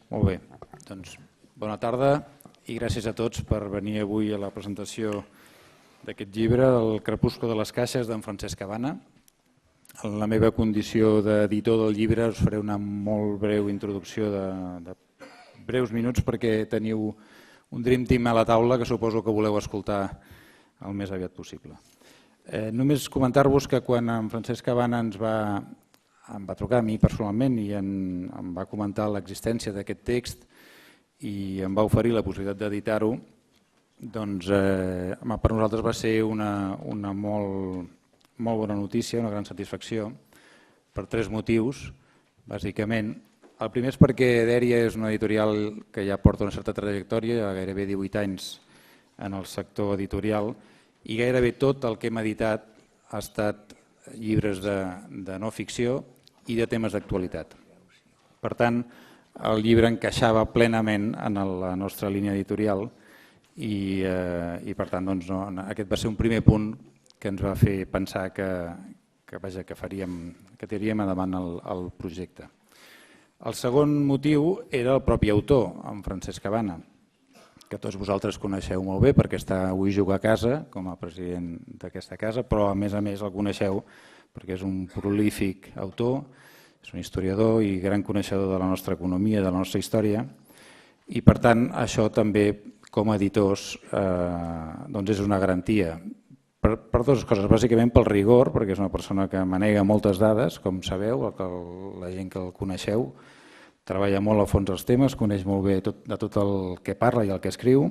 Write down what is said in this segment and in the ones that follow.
Molt bé, doncs bona tarda i gràcies a tots per venir avui a la presentació d'aquest llibre, El crepuscle de les caixes, d'en Francesc Cabana. En la meva condició d'editor del llibre us faré una molt breu introducció de breus minuts perquè teniu un Dream Team a la taula que suposo que voleu escoltar el més aviat possible. Només comentar-vos que quan en Francesc Cabana em va trucar a mi personalment i em va comentar l'existència d'aquest text i em va oferir la possibilitat d'editar-ho, doncs per nosaltres va ser una molt bona notícia, una gran satisfacció, per tres motius, bàsicament. El primer és perquè Dèria és una editorial que ja porta una certa trajectòria, gairebé 18 anys en el sector editorial, i gairebé tot el que hem editat ha estat llibres de no ficció i de temes d'actualitat. Per tant, el llibre encaixava plenament en la nostra línia editorial i per tant aquest va ser un primer punt que ens va fer pensar que tiraríem endavant el projecte. El segon motiu era el propi autor, en Francesc Cabana, que tots vosaltres coneixeu molt bé perquè avui juga a casa com a president d'aquesta casa, però a més el coneixeu perquè és un prolífic autor, és un historiador i gran coneixedor de la nostra economia, de la nostra història, i per tant això també com a editors és una garantia. Per dues coses, bàsicament pel rigor, perquè és una persona que manega moltes dades, com sabeu, la gent que el coneixeu, treballa molt a fons els temes, coneix molt bé de tot el que parla i el que escriu,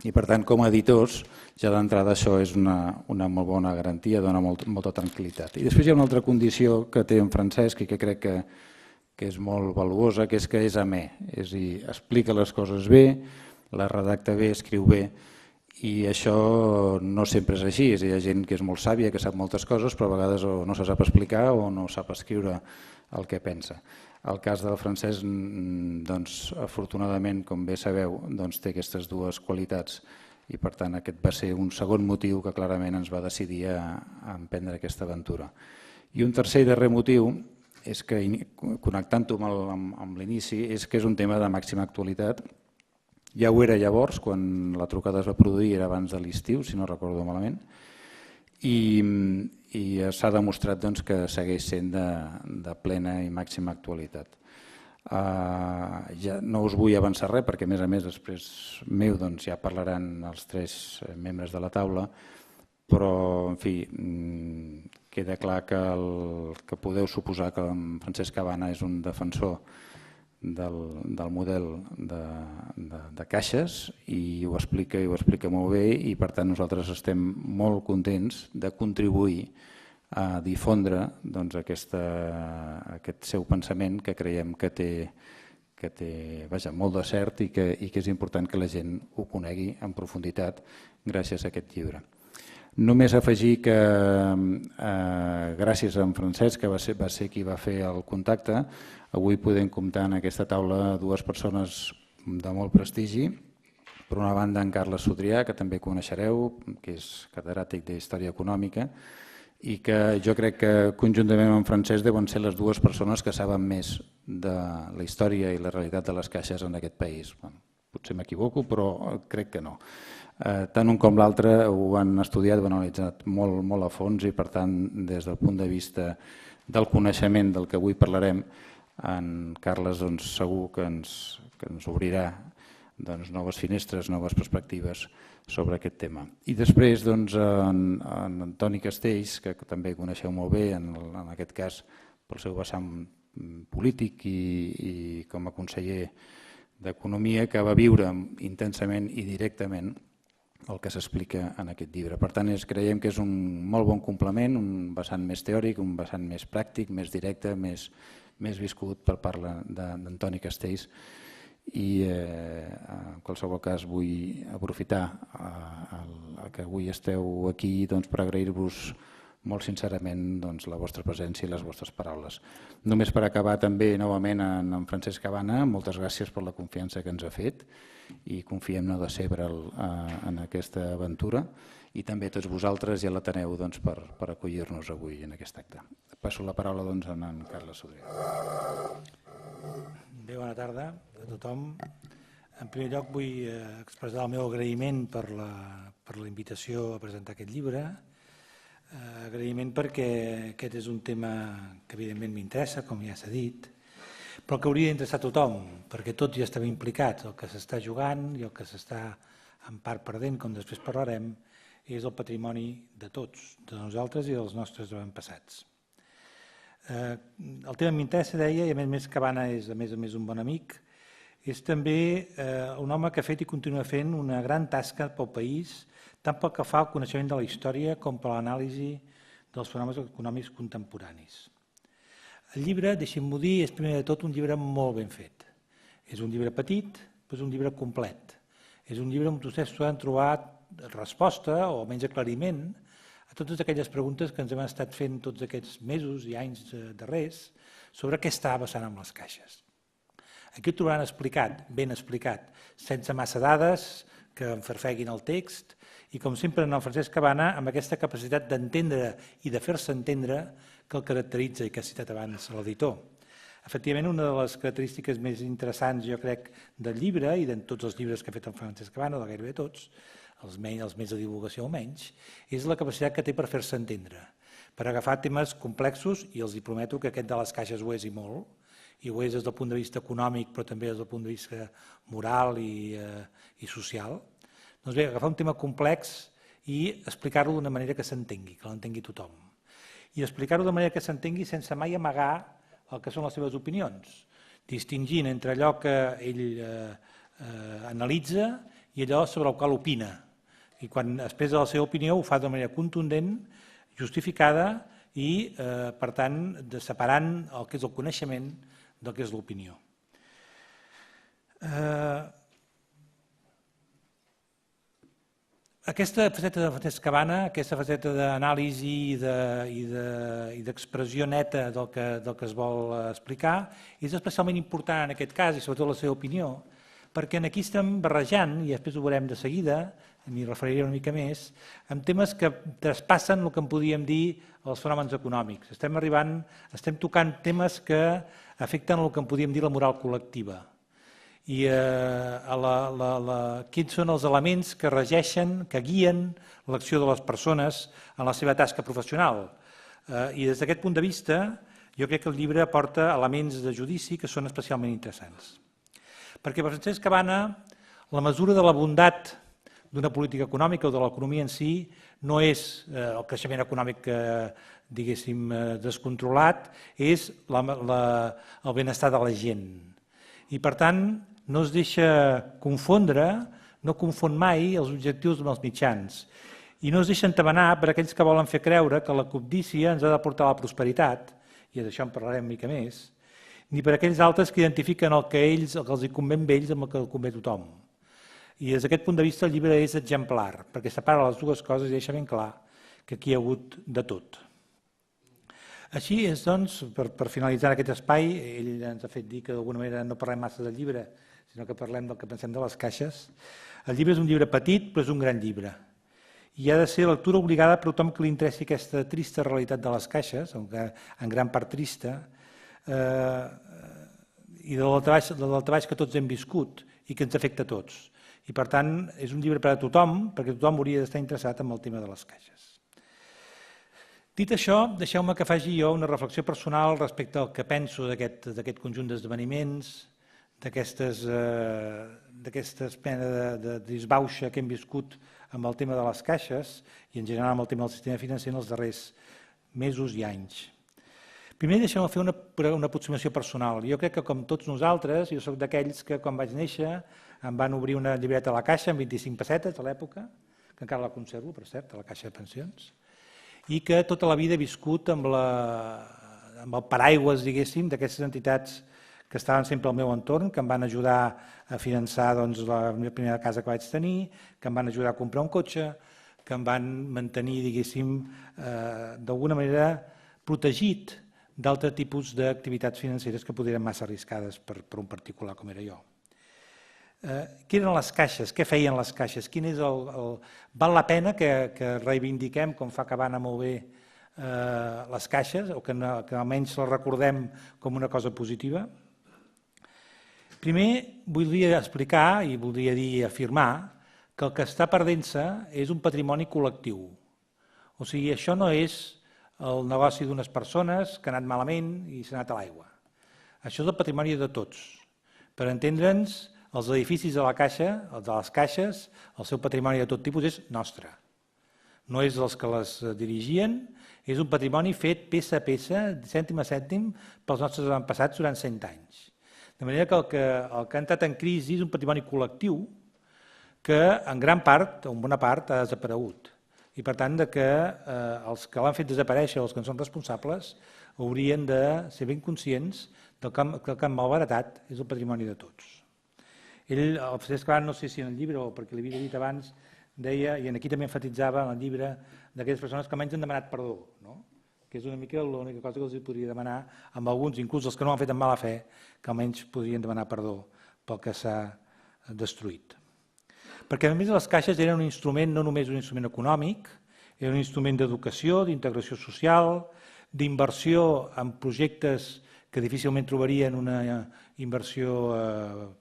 i per tant com a editors ja d'entrada això és una molt bona garantia, dona molta tranquil·litat. I després hi ha una altra condició que té en Francesc i que crec que és molt valuosa, que és amè, és a dir, explica les coses bé, les redacta bé, escriu bé, i això no sempre és així, hi ha gent que és molt sàvia, que sap moltes coses, però a vegades o no se sap explicar o no sap escriure el que pensa. El cas del Francesc, afortunadament, com bé sabeu, té aquestes dues qualitats i per tant aquest va ser un segon motiu que clarament ens va decidir a emprendre aquesta aventura. I un tercer i darrer motiu, és que connectant-ho amb l'inici, és que és un tema de màxima actualitat. Ja ho era llavors, quan la trucada es va produir, era abans de l'estiu, si no recordo malament, i s'ha demostrat que segueix sent de plena i màxima actualitat. Ja no us vull avançar res perquè a més després meu ja parlaran els tres membres de la taula, però en fi, queda clar que podeu suposar que en Francesc Cabana és un defensor del model de caixes i ho explica molt bé i per tant nosaltres estem molt contents de contribuir a difondre aquest seu pensament que creiem que té molt de cert i que és important que la gent ho conegui en profunditat gràcies a aquest llibre. Només afegir que gràcies a en Francesc, que va ser qui va fer el contacte, avui podem comptar en aquesta taula dues persones de molt prestigi. Per una banda, en Carles Sodrià, que també coneixereu, que és catedràtic d'Història Econòmica, i que jo crec que conjuntament amb en Francesc deuen ser les dues persones que saben més de la història i la realitat de les caixes en aquest país. Potser m'equivoco, però crec que no. Tant un com l'altre ho han estudiat, ho han analitzat molt a fons i per tant des del punt de vista del coneixement del que avui parlarem, en Carles segur que ens obrirà noves finestres, noves perspectives sobre aquest tema. I després en Antoni Castells, que també coneixeu molt bé, en aquest cas pel seu vessant polític i com a conseller d'Economia, que va viure intensament i directament el que s'explica en aquest llibre. Per tant, creiem que és un molt bon complement, un vessant més teòric, un vessant més pràctic, més directe, més viscut per part d'Antoni Castells. I en qualsevol cas vull aprofitar que avui esteu aquí per agrair-vos molt sincerament la vostra presència i les vostres paraules. Només per acabar també novament en Francesc Cabana, moltes gràcies per la confiança que ens ha fet i confiem no decebre'l en aquesta aventura i també a tots vosaltres i a l'Ateneu per acollir-nos avui en aquest acte. Passo la paraula a en Carles Sodrià. Bé, bona tarda. tothom. En primer lloc vull expressar el meu agraïment per la invitació a presentar aquest llibre. Agraïment perquè aquest és un tema que evidentment m'interessa, com ja s'ha dit, però que hauria d'interessar a tothom, perquè tots ja estem implicats. El que s'està jugant i el que s'està en part perdent, com després parlarem, és el patrimoni de tots, de nosaltres i dels nostres avantpassats. El tema m'interessa, deia, i a més Cabana és a més un bon amic. És també un home que ha fet i continua fent una gran tasca pel país, tant pel que fa al coneixement de la història com per l'anàlisi dels fenòmens econòmics contemporanis. El llibre, deixem-m'ho dir, és primer de tot un llibre molt ben fet. És un llibre petit, però és un llibre complet. És un llibre on vostès han trobat resposta o almenys aclariment a totes aquelles preguntes que ens hem estat fent tots aquests mesos i anys darrers sobre què està passant amb les caixes. Aquí ho trobaran explicat, ben explicat, sense massa dades que enferfeguin el text i, com sempre, en el Francesc Cabana, amb aquesta capacitat d'entendre i de fer-se entendre que el caracteritza i que ha citat abans l'editor. Efectivament, una de les característiques més interessants, jo crec, del llibre i de tots els llibres que ha fet el Francesc Cabana, de gairebé tots, els més de divulgació o menys, és la capacitat que té per fer-se entendre, per agafar temes complexos, i els prometo que aquest de les caixes ho és i molt, i ho és des del punt de vista econòmic, però també des del punt de vista moral i social. Doncs bé, agafar un tema complex i explicar-lo d'una manera que s'entengui, que l'entengui tothom. I explicar-ho de manera que s'entengui sense mai amagar el que són les seves opinions, distingint entre allò que ell analitza i allò sobre el qual opina. I quan expressa la seva opinió ho fa de manera contundent, justificada i, per tant, separant el que és el coneixement del que és l'opinió. Aquesta faceta de Francesc Cabana, aquesta faceta d'anàlisi i d'expressió neta del que es vol explicar, és especialment important en aquest cas, i sobretot la seva opinió, perquè aquí estem barrejant, i després ho veurem de seguida, m'hi referiré una mica més, amb temes que traspassen el que en podríem dir els fenòmens econòmics. Estem tocant temes que afecten el que en podríem dir la moral col·lectiva. I quins són els elements que regeixen, que guien l'acció de les persones en la seva tasca professional. I des d'aquest punt de vista, jo crec que el llibre aporta elements de judici que són especialment interessants. Perquè per Francesc Cabana la mesura de la bondat d'una política econòmica o de l'economia en si no és el creixement econòmic diguéssim descontrolat, és el benestar de la gent. I per tant no es deixa confondre, no confon mai els objectius amb els mitjans. I no es deixa entabanar per aquells que volen fer creure que la cobdícia ens ha de portar a la prosperitat, i d'això en parlarem una mica més, ni per aquells altres que identifiquen el que els convé a ells amb el que convé a tothom. I des d'aquest punt de vista el llibre és exemplar, perquè separa les dues coses i deixa ben clar que aquí hi ha hagut de tot. Així és, doncs, per finalitzar aquest espai, ell ens ha fet dir que d'alguna manera no parlem massa del llibre, sinó que parlem del que pensem de les caixes. El llibre és un llibre petit, però és un gran llibre. I ha de ser lectura obligada per tothom que li interessi aquesta trista realitat de les caixes, en gran part trista, i del treball que tots hem viscut i que ens afecta a tots. I per tant és un llibre per a tothom, perquè tothom hauria d'estar interessat en el tema de les caixes. Dit això, deixeu-me que faci jo una reflexió personal respecte al que penso d'aquest conjunt d'esdeveniments, d'aquesta mena de disbauxa que hem viscut amb el tema de les caixes i en general amb el tema del sistema financer en els darrers mesos i anys. Primer deixeu-me fer una aproximació personal. Jo crec que, com tots nosaltres, jo soc d'aquells que quan vaig néixer em van obrir una llibreta a la caixa amb 25 pessetes a l'època, que encara la conservo, per cert, a la caixa de pensions, i que tota la vida he viscut amb el paraigües, diguéssim, d'aquestes entitats que estaven sempre al meu entorn, que em van ajudar a finançar la primera casa que vaig tenir, que em van ajudar a comprar un cotxe, que em van mantenir, diguéssim, d'alguna manera protegit d'altres tipus d'activitats financeres que podrien massa arriscades per un particular com era jo. Què eren les caixes? Què feien les caixes? Val la pena que reivindiquem, com fa Cabana molt bé, les caixes, o que almenys les recordem com una cosa positiva? Primer, voldria explicar i voldria dir afirmar que el que està perdent-se és un patrimoni col·lectiu. O sigui, això no és el negoci d'unes persones que ha anat malament i s'ha anat a l'aigua. Això és el patrimoni de tots. Per entendre'ns, els edificis de la Caixa, els de les caixes, el seu patrimoni de tot tipus és nostre. No és dels que les dirigien, és un patrimoni fet peça a peça, cèntim a cèntim, pels nostres avantpassats durant 100 anys. De manera que el que ha entrat en crisi és un patrimoni col·lectiu que en gran part, o en bona part, ha desaparegut. I per tant, que els que l'han fet desaparèixer, els que en són responsables, haurien de ser ben conscients que el que han malbaratat és el patrimoni de tots. Ell, el Francesc Cabana, no sé si en el llibre o perquè l'havia dit abans, deia, i aquí també enfatitzava en el llibre, d'aquelles persones que almenys han demanat perdó, que és una mica l'única cosa que els podria demanar amb alguns, inclús els que no ho han fet amb mala fe, que almenys podrien demanar perdó pel que s'ha destruït. Perquè a més les caixes eren un instrument, no només un instrument econòmic, era un instrument d'educació, d'integració social, d'inversió en projectes que difícilment trobarien una inversió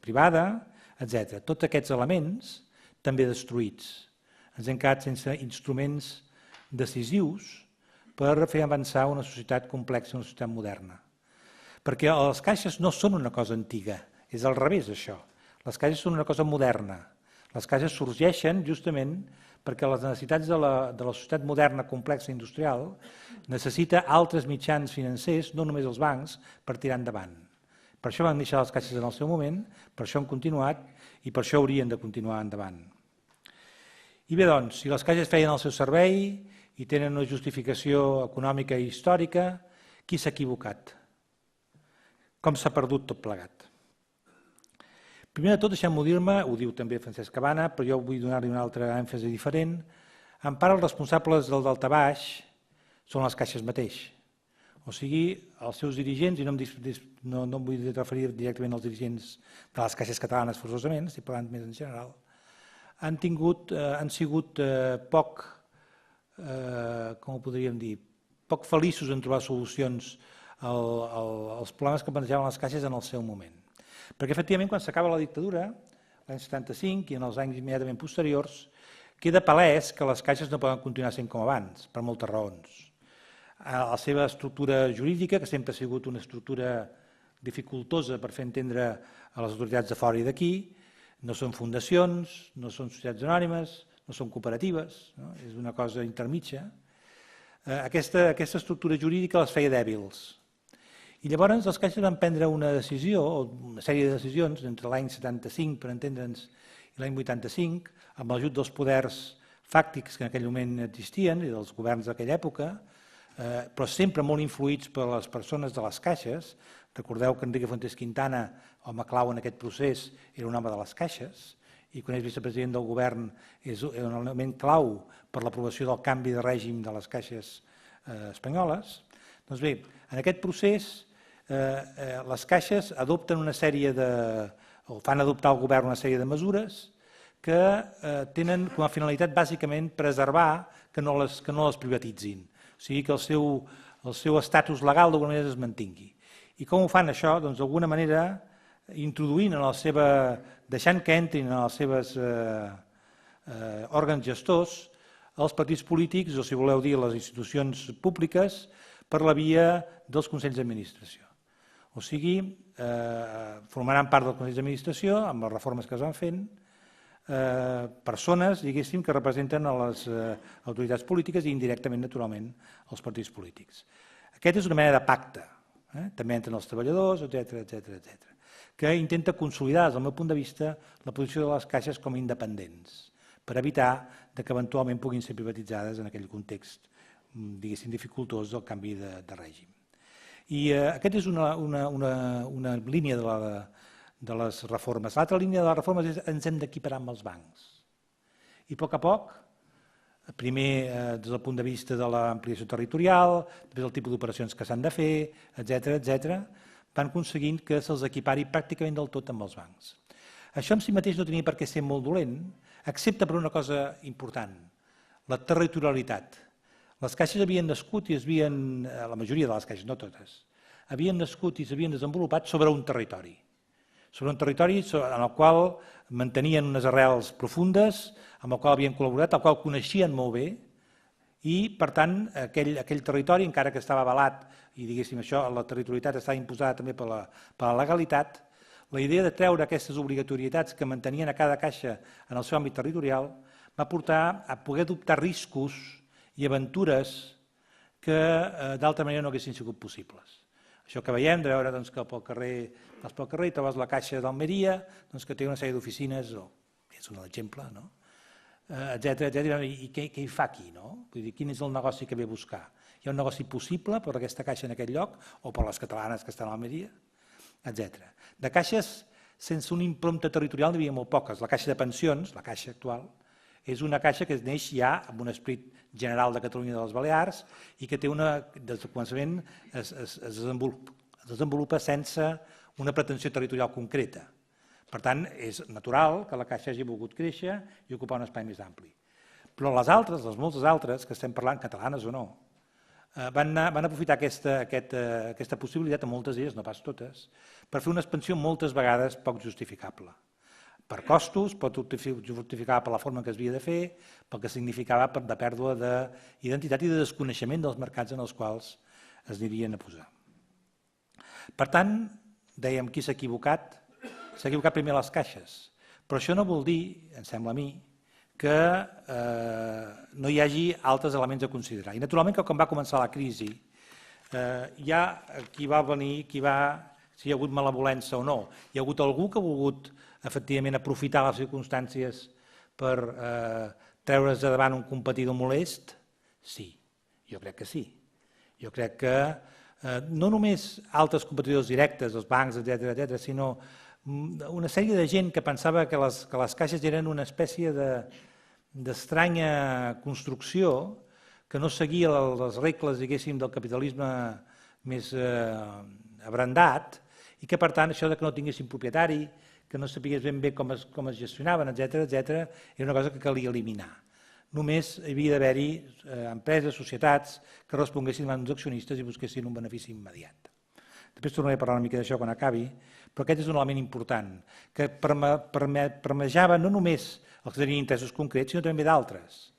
privada, etc. Tots aquests elements també destruïts. Ens hem quedat sense instruments decisius per fer avançar una societat complexa, una societat moderna. Perquè les caixes no són una cosa antiga, és al revés això. Les caixes són una cosa moderna. Les caixes sorgeixen justament perquè les necessitats de la societat moderna, complexa i industrial necessita altres mitjans financers, no només els bancs, per tirar endavant. Per això van néixer les caixes en el seu moment, per això han continuat i per això haurien de continuar endavant. I bé, doncs, si les caixes feien el seu servei i tenen una justificació econòmica i històrica, qui s'ha equivocat? Com s'ha perdut tot plegat? Primer de tot, deixem-m'ho dir-me, ho diu també Francesc Cabana, però jo vull donar-li una altra èmfasi diferent. En part, els responsables del daltabaix són les caixes mateix. O sigui, els seus dirigents, i no em vull referir directament als dirigents de les caixes catalanes forçosament, estic parlant més en general, han sigut poc, com ho podríem dir, poc feliços en trobar solucions als problemes que plantejaven les caixes en el seu moment. Perquè efectivament quan s'acaba la dictadura, l'any 75 i en els anys immediatament posteriors, queda palès que les caixes no poden continuar sent com abans, per moltes raons. La seva estructura jurídica, que sempre ha sigut una estructura dificultosa per fer entendre a les autoritats de fora i d'aquí, no són fundacions, no són societats anònimes, no són cooperatives, és una cosa intermitja. Aquesta estructura jurídica les feia dèbils. I llavors les caixes van prendre una decisió, o una sèrie de decisions, entre l'any 75, per entendre'ns, i l'any 85, amb l'ajut dels poders fàctics que en aquell moment existien i dels governs d'aquella època, però sempre molt influïts per les persones de les caixes. Recordeu que Enrique Fuentes Quintana, home clau en aquest procés, era un home de les caixes, i quan és vicepresident del govern és un element clau per l'aprovació del canvi de règim de les caixes espanyoles. Doncs bé, en aquest procés les caixes adopten una sèrie o fan adoptar al govern una sèrie de mesures que tenen com a finalitat bàsicament preservar que no les privatitzin, o sigui que el seu estatus legal d'alguna manera es mantingui. I com ho fan això? Doncs d'alguna manera introduint en la seva, deixant que entrin en els seus òrgans gestors els partits polítics, o si voleu dir les institucions públiques, per la via dels consells d'administració. O sigui, formaran part del consell d'administració, amb les reformes que es van fent, persones, diguéssim, que representen a les autoritats polítiques i indirectament, naturalment, els partits polítics. Aquest és una mena de pacte, també entren els treballadors, etc., que intenta consolidar, des del meu punt de vista, la posició de les caixes com a independents, per evitar que eventualment puguin ser privatitzades en aquell context, diguéssim, dificultós del canvi de règim. I aquesta és una línia de les reformes. L'altra línia de les reformes és ens hem d'equiparar amb els bancs. I a poc, primer des del punt de vista de l'ampliació territorial, després del tipus d'operacions que s'han de fer, etc., van aconseguint que se'ls equipari pràcticament del tot amb els bancs. Això en si mateix no tenia per què ser molt dolent, excepte per una cosa important, la territorialitat. Les caixes havien nascut i la majoria de les caixes, no totes, havien nascut i s'havien desenvolupat sobre un territori, sobre un territori en el qual mantenien unes arrels profundes, amb el qual havien col·laborat, el qual coneixien molt bé, i, per tant, aquell territori, encara que estava avalat, i diguéssim això, la territorialitat estava imposada també per la legalitat, la idea de treure aquestes obligatorietats que mantenien a cada caixa en el seu àmbit territorial va portar a poder adoptar riscos i aventures que d'altra manera no haguessin sigut possibles. Això que veiem, de veure que pel carrer trobes la caixa d'Almeria, que té una sèrie d'oficines, és un exemple, etcètera, i què hi fa aquí? Quin és el negoci que ve a buscar? Hi ha un negoci possible per aquesta caixa en aquest lloc o per les catalanes que estan a Almeria, etcètera. De caixes sense una impronta territorial n'hi havia molt poques. La caixa de pensions, la caixa actual, és una caixa que neix ja amb un esperit general de Catalunya i de les Balears i que té des del començament es desenvolupa sense una pretensió territorial concreta. Per tant, és natural que la caixa hagi volgut créixer i ocupar un espai més ampli. Però les altres, les moltes altres, que estem parlant, catalanes o no, van aprofitar aquesta possibilitat, a moltes d'elles, no pas totes, per fer una expansió moltes vegades poc justificable. Per costos, pot justificar per la forma que es havia de fer, pel que significava de pèrdua d'identitat i de desconeixement dels mercats en els quals es anirien a posar. Per tant, dèiem, qui s'ha equivocat? S'ha equivocat primer les caixes, però això no vol dir, em sembla a mi, que no hi hagi altres elements a considerar. I naturalment que quan va començar la crisi hi ha qui va venir, si hi ha hagut malevolença o no. Hi ha hagut algú que ha volgut efectivament aprofitar les circumstàncies per treure's de davant un competidor molest? Sí, jo crec que sí. Jo crec que no només altres competidors directes, els bancs, etcètera, sinó una sèrie de gent que pensava que les caixes eren una espècie d'estranya construcció que no seguia les regles, diguéssim, del capitalisme més abrandat i que, per tant, això que no tinguessin propietari, que no sapigués ben bé com es gestionaven, etcètera, era una cosa que calia eliminar. Només havia d'haver-hi empreses, societats que responguessin als accionistes i busquessin un benefici immediat. Després tornaré a parlar una mica d'això quan acabi, però aquest és un element important, que permejava no només els que tenien interessos concrets, sinó també d'altres.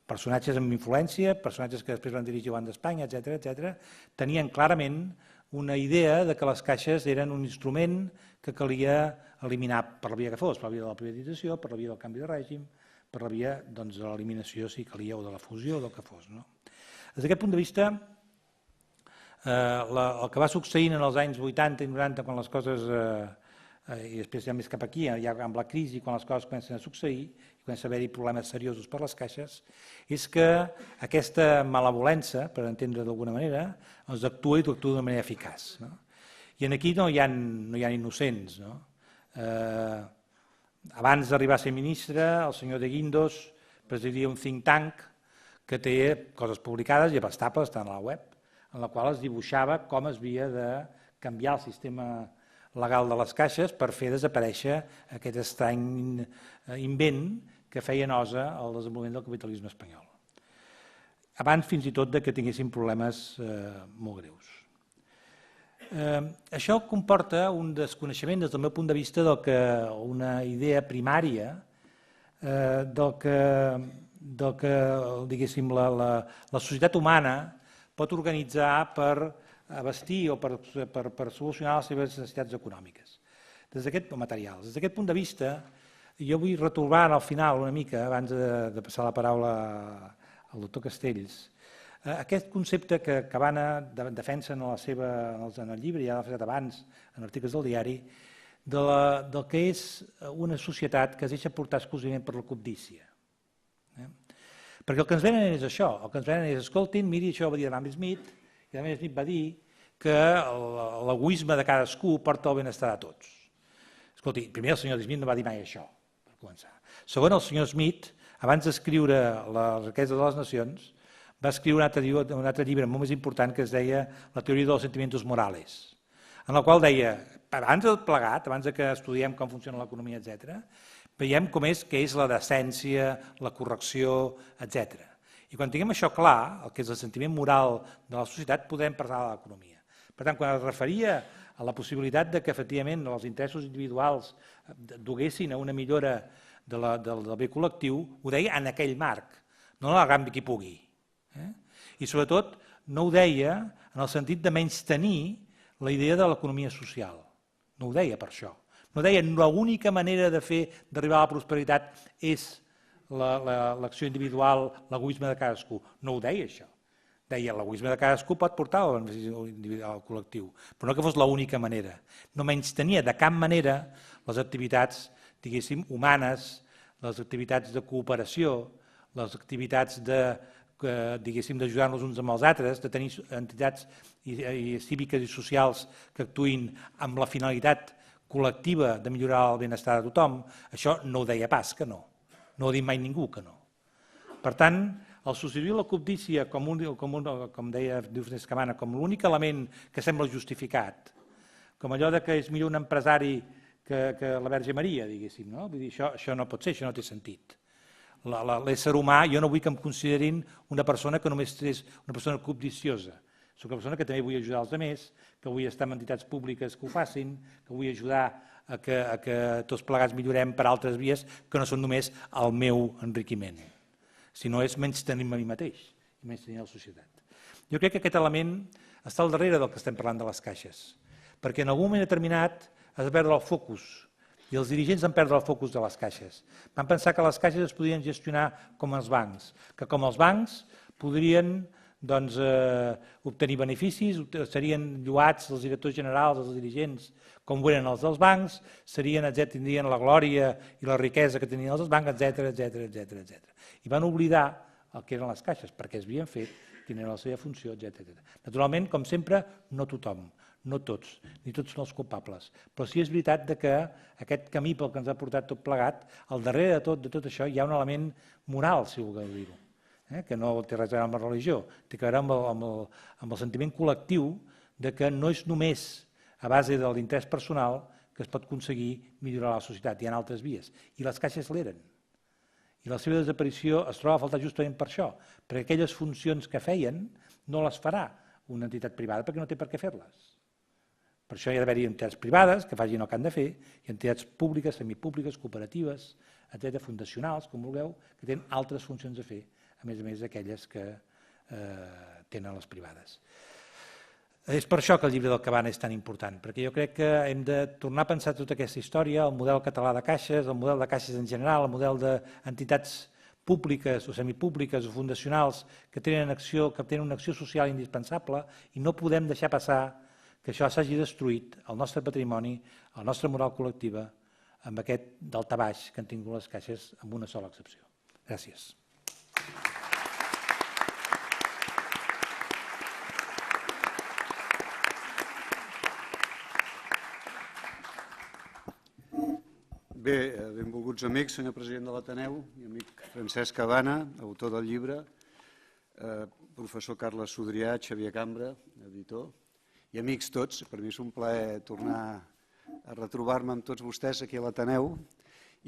Personatges amb influència, personatges que després van dirigir el Banc d'Espanya, etcètera, tenien clarament una idea de que les caixes eren un instrument que calia eliminar per la via que fos, per la via de la privatització, per la via del canvi de règim, per la via de l'eliminació, si calia, o de la fusió, o del que fos. Des d'aquest punt de vista, el que va succeint en els anys 80 i 90, quan les coses, i després ja més cap aquí, ja amb la crisi, quan les coses comencen a succeir, i comencen a haver-hi problemes seriosos per les caixes, és que aquesta malevolença, per entendre d'alguna manera, actua i actua d'una manera eficaç. I aquí no hi ha innocents. Abans d'arribar a ser ministre, el senyor de Guindos presidia un think tank que té coses publicades i abastables, estan a la web, en la qual es dibuixava com es havia de canviar el sistema legal de les caixes per fer desaparèixer aquest estrany invent que feia nosa al desenvolupament del capitalisme espanyol. Abans fins i tot que tinguessin problemes molt greus. Això comporta un desconeixement des del meu punt de vista una idea primària del que diguéssim, la societat humana pot organitzar per abastir o per solucionar les seves necessitats econòmiques, materials. Des d'aquest punt de vista, jo vull retorbar al final una mica, abans de passar la paraula al doctor Castells, aquest concepte que Cabana defensa en el llibre, ja l'ha fet abans, en articles del diari, del que és una societat que es deixa portar exclusivament per la cobdícia. Perquè el que ens venen és això, el que ens venen és, escoltin, miri, això ho va dir Adam Smith, i Adam Smith va dir que l'egoisme de cadascú porta el benestar a tots. Escolti, primer el senyor Smith no va dir mai això, per començar. Segon, el senyor Smith, abans d'escriure La riquesa de les nacions, va escriure un altre llibre molt més important que es deia La teoria dels sentimientos morales, en el qual deia, abans del plegat, abans que estudiem com funciona l'economia, etcètera, veiem com és que és la decència, la correcció, etc. I quan tinguem això clar, el que és el sentiment moral de la societat, podem parlar de l'economia. Per tant, quan es referia a la possibilitat de que efectivament els interessos individuals duguessin a una millora del bé col·lectiu, ho deia en aquell marc, no en el camp de qui pugui. I sobretot no ho deia en el sentit de menystenir la idea de l'economia social. No ho deia per això. No deia que l'única manera d'arribar a la prosperitat és l'acció individual, l'egoisme de cadascú. No ho deia això. Deia l'egoisme de cadascú pot portar al benefici individual col·lectiu, però no que fos l'única manera. No menystenia de cap manera les activitats, diguéssim, humanes, les activitats de cooperació, les activitats d'ajudar-nos uns amb els altres, de tenir entitats cíviques i socials que actuïn amb la finalitat col·lectiva de millorar el benestar de tothom. Això no ho deia pas que no. No ho ha dit mai ningú que no. Per tant, el substituir la cobdícia, com deia Francesc Cabana, com l'únic element que sembla justificat, com allò que és millor un empresari que la Verge Maria, diguéssim, no? Vull dir, això no pot ser, això no té sentit. L'ésser humà, jo no vull que em considerin una persona que només és una persona cobdiciosa. Soc una persona que també vull ajudar els altres, que vull estar en entitats públiques que ho facin, que vull ajudar a que tots plegats millorem per altres vies que no són només el meu enriquiment, sinó és menystenir-me a mi mateix i menystenir la societat. Jo crec que aquest element està al darrere del que estem parlant de les caixes, perquè en algun moment determinat has de perdre el focus, i els dirigents van perdre el focus de les caixes. Van pensar que les caixes es podien gestionar com els bancs, que com els bancs podrien obtenir beneficis, serien lloats els directors generals, els dirigents, com ho eren els dels bancs, tindrien la glòria i la riquesa que tenien els bancs, etc. I van oblidar el que eren les caixes, perquè es havien fet, quina era la seva funció, etc. Naturalment, com sempre, no tothom, no tots, ni tots són els culpables, però sí és veritat que aquest camí pel que ens ha portat tot plegat, al darrere de tot això hi ha un element moral, si voleu dir-ho, que no té res a veure amb la religió, té a veure amb el sentiment col·lectiu de que no és només a base de l'interès personal que es pot aconseguir millorar la societat, hi ha altres vies, i les caixes l'eren. I la seva desaparició es troba a faltar justament per això, perquè aquelles funcions que feien no les farà una entitat privada perquè no té per què fer-les. Per això hi ha d'haver-hi entitats privades que facin el que han de fer i entitats públiques, semipúbliques, cooperatives, etc., fundacionals, com vulgueu, que tenen altres funcions a fer, a més d'aquelles que tenen les privades. És per això que el llibre del Cabana és tan important, perquè jo crec que hem de tornar a pensar tota aquesta història, el model català de caixes, el model de caixes en general, el model d'entitats públiques o semipúbliques o fundacionals que tenen una acció social indispensable, i no podem deixar passar que això s'hagi destruït, el nostre patrimoni, la nostra moral col·lectiva, amb aquest daltabaix que han tingut les caixes amb una sola excepció. Gràcies. Bé, benvolguts amics, senyor president de l'Ateneu i amic Francesc Cabana, autor del llibre, professor Carles Sudrià, Xavier Cambra, editor, i amics tots, per mi és un plaer tornar a retrobar-me amb tots vostès aquí a l'Ateneu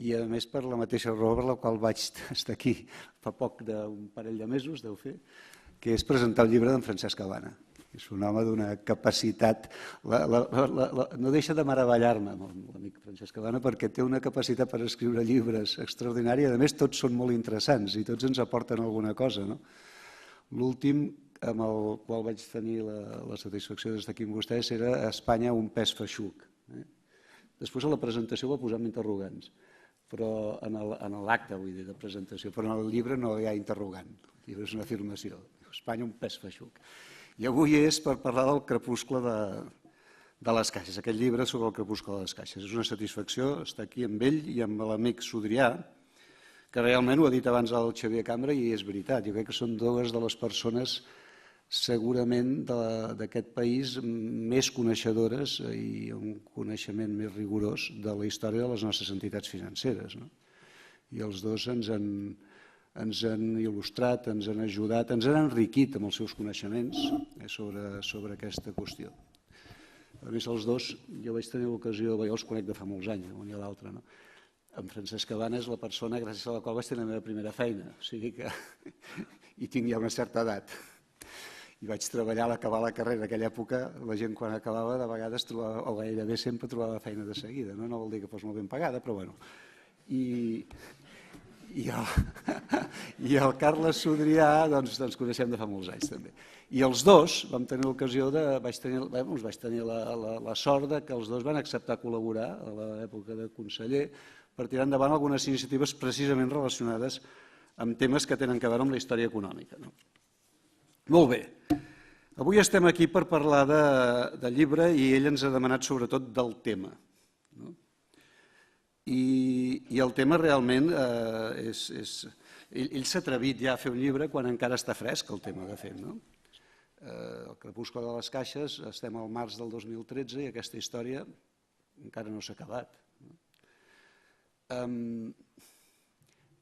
i a més per la mateixa raó per la qual vaig estar aquí fa poc d'un parell de mesos, deu fer, que és presentar el llibre d'en Francesc Cabana. És un home d'una capacitat, no deixa de meravellar-me l'amic Francesc Cabana perquè té una capacitat per escriure llibres extraordinària, a més tots són molt interessants i tots ens aporten alguna cosa. L'últim amb el qual vaig tenir la satisfacció d'estar aquí amb vostès era Espanya un pes feixuc. Després a la presentació va posar interrogants, però en l'acte, vull dir, de presentació, però en el llibre no hi ha interrogant, el llibre és una afirmació, Espanya un pes feixuc. I avui és per parlar del crepuscle de les caixes, aquest llibre sobre el crepuscle de les caixes. És una satisfacció estar aquí amb ell i amb l'amic Sudrià, que realment ho ha dit abans el Xavier Cambra i és veritat. Jo crec que són dues de les persones segurament d'aquest país més coneixedores i un coneixement més rigorós de la història de les nostres entitats financeres. I els dos ens han il·lustrat, ens han ajudat, ens han enriquit amb els seus coneixements sobre aquesta qüestió. A més, els dos, jo vaig tenir l'ocasió, jo els conec de fa molts anys, un i l'altre, no? En Francesc Cabana és la persona gràcies a la qual vaig tenir la meva primera feina, o sigui que hi tinc ja una certa edat. i vaig treballar a l'acabar la carrera. En aquella època la gent quan acabava de vegades trobava, o gairebé sempre trobava feina de seguida, no vol dir que fos molt ben pagada, però bueno. I el Carles Sudrià doncs coneixem de fa molts anys també. I els dos vam tenir l'ocasió vaig tenir la sort que els dos van acceptar col·laborar a l'època de conseller per tirar endavant algunes iniciatives precisament relacionades amb temes que tenen a veure amb la història econòmica. Molt bé, avui estem aquí per parlar del llibre i ell ens ha demanat sobretot del tema. I el tema realment ell s'ha atrevit ja a fer un llibre quan encara està fresc el tema de fet. El crepuscle de les caixes, estem al març del 2013 i aquesta història encara no s'ha acabat.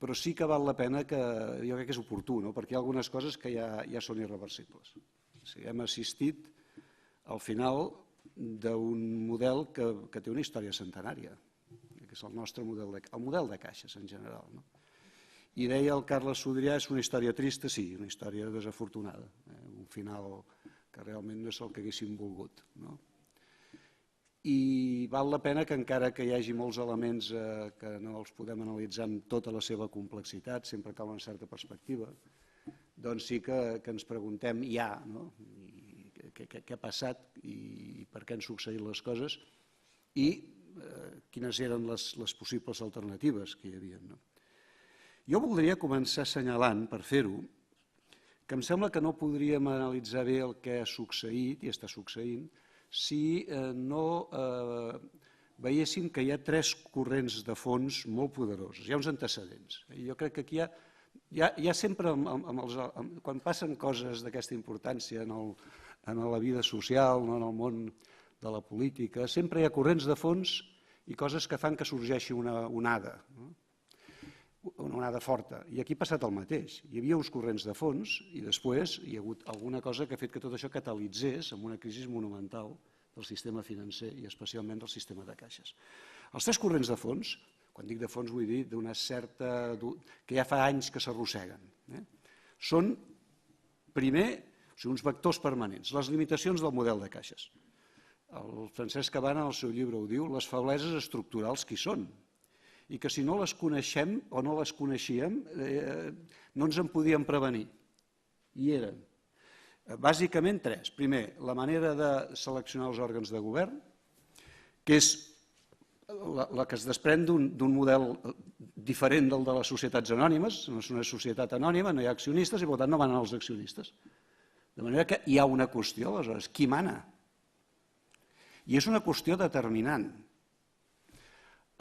Però sí que val la pena, jo crec que és oportú, perquè hi ha algunes coses que ja són irreversibles. Hem assistit al final d'un model que té una història centenària, que és el nostre model de caixes en general. I deia el Carles Sudrià, és una història trista, sí, una història desafortunada, un final que realment no és el que haguéssim volgut. I val la pena que encara que hi hagi molts elements que no els podem analitzar amb tota la seva complexitat, sempre cal una certa perspectiva, doncs sí que ens preguntem ja què ha passat i per què han succeït les coses i quines eren les possibles alternatives que hi havia. Jo voldria començar assenyalant, per fer-ho, que em sembla que no podríem analitzar bé el que ha succeït i està succeint si no veiéssim que hi ha tres corrents de fons molt poderosos. Hi ha uns antecedents. Jo crec que aquí hi ha sempre, quan passen coses d'aquesta importància en la vida social, en el món de la política, sempre hi ha corrents de fons i coses que fan que sorgeixi una onada forta. I aquí ha passat el mateix. Hi havia uns corrents de fons i després hi ha hagut alguna cosa que ha fet que tot això catalitzés amb una crisi monumental del sistema financer i especialment del sistema de caixes. Els tres corrents de fons, quan dic de fons vull dir d'una certa... que ja fa anys que s'arrosseguen, són, primer, uns vectors permanents, les limitacions del model de caixes. El Francesc Cabana, en el seu llibre, ho diu, les febleses estructurals que hi són, i que si no les coneixem o no les coneixíem no ens en podíem prevenir. I eren bàsicament tres. Primer, la manera de seleccionar els òrgans de govern, que és la que es desprèn d'un model diferent del de les societats anònimes. No és una societat anònima, no hi ha accionistes i per tant no manen els accionistes. De manera que hi ha una qüestió, aleshores, qui mana? I és una qüestió determinant.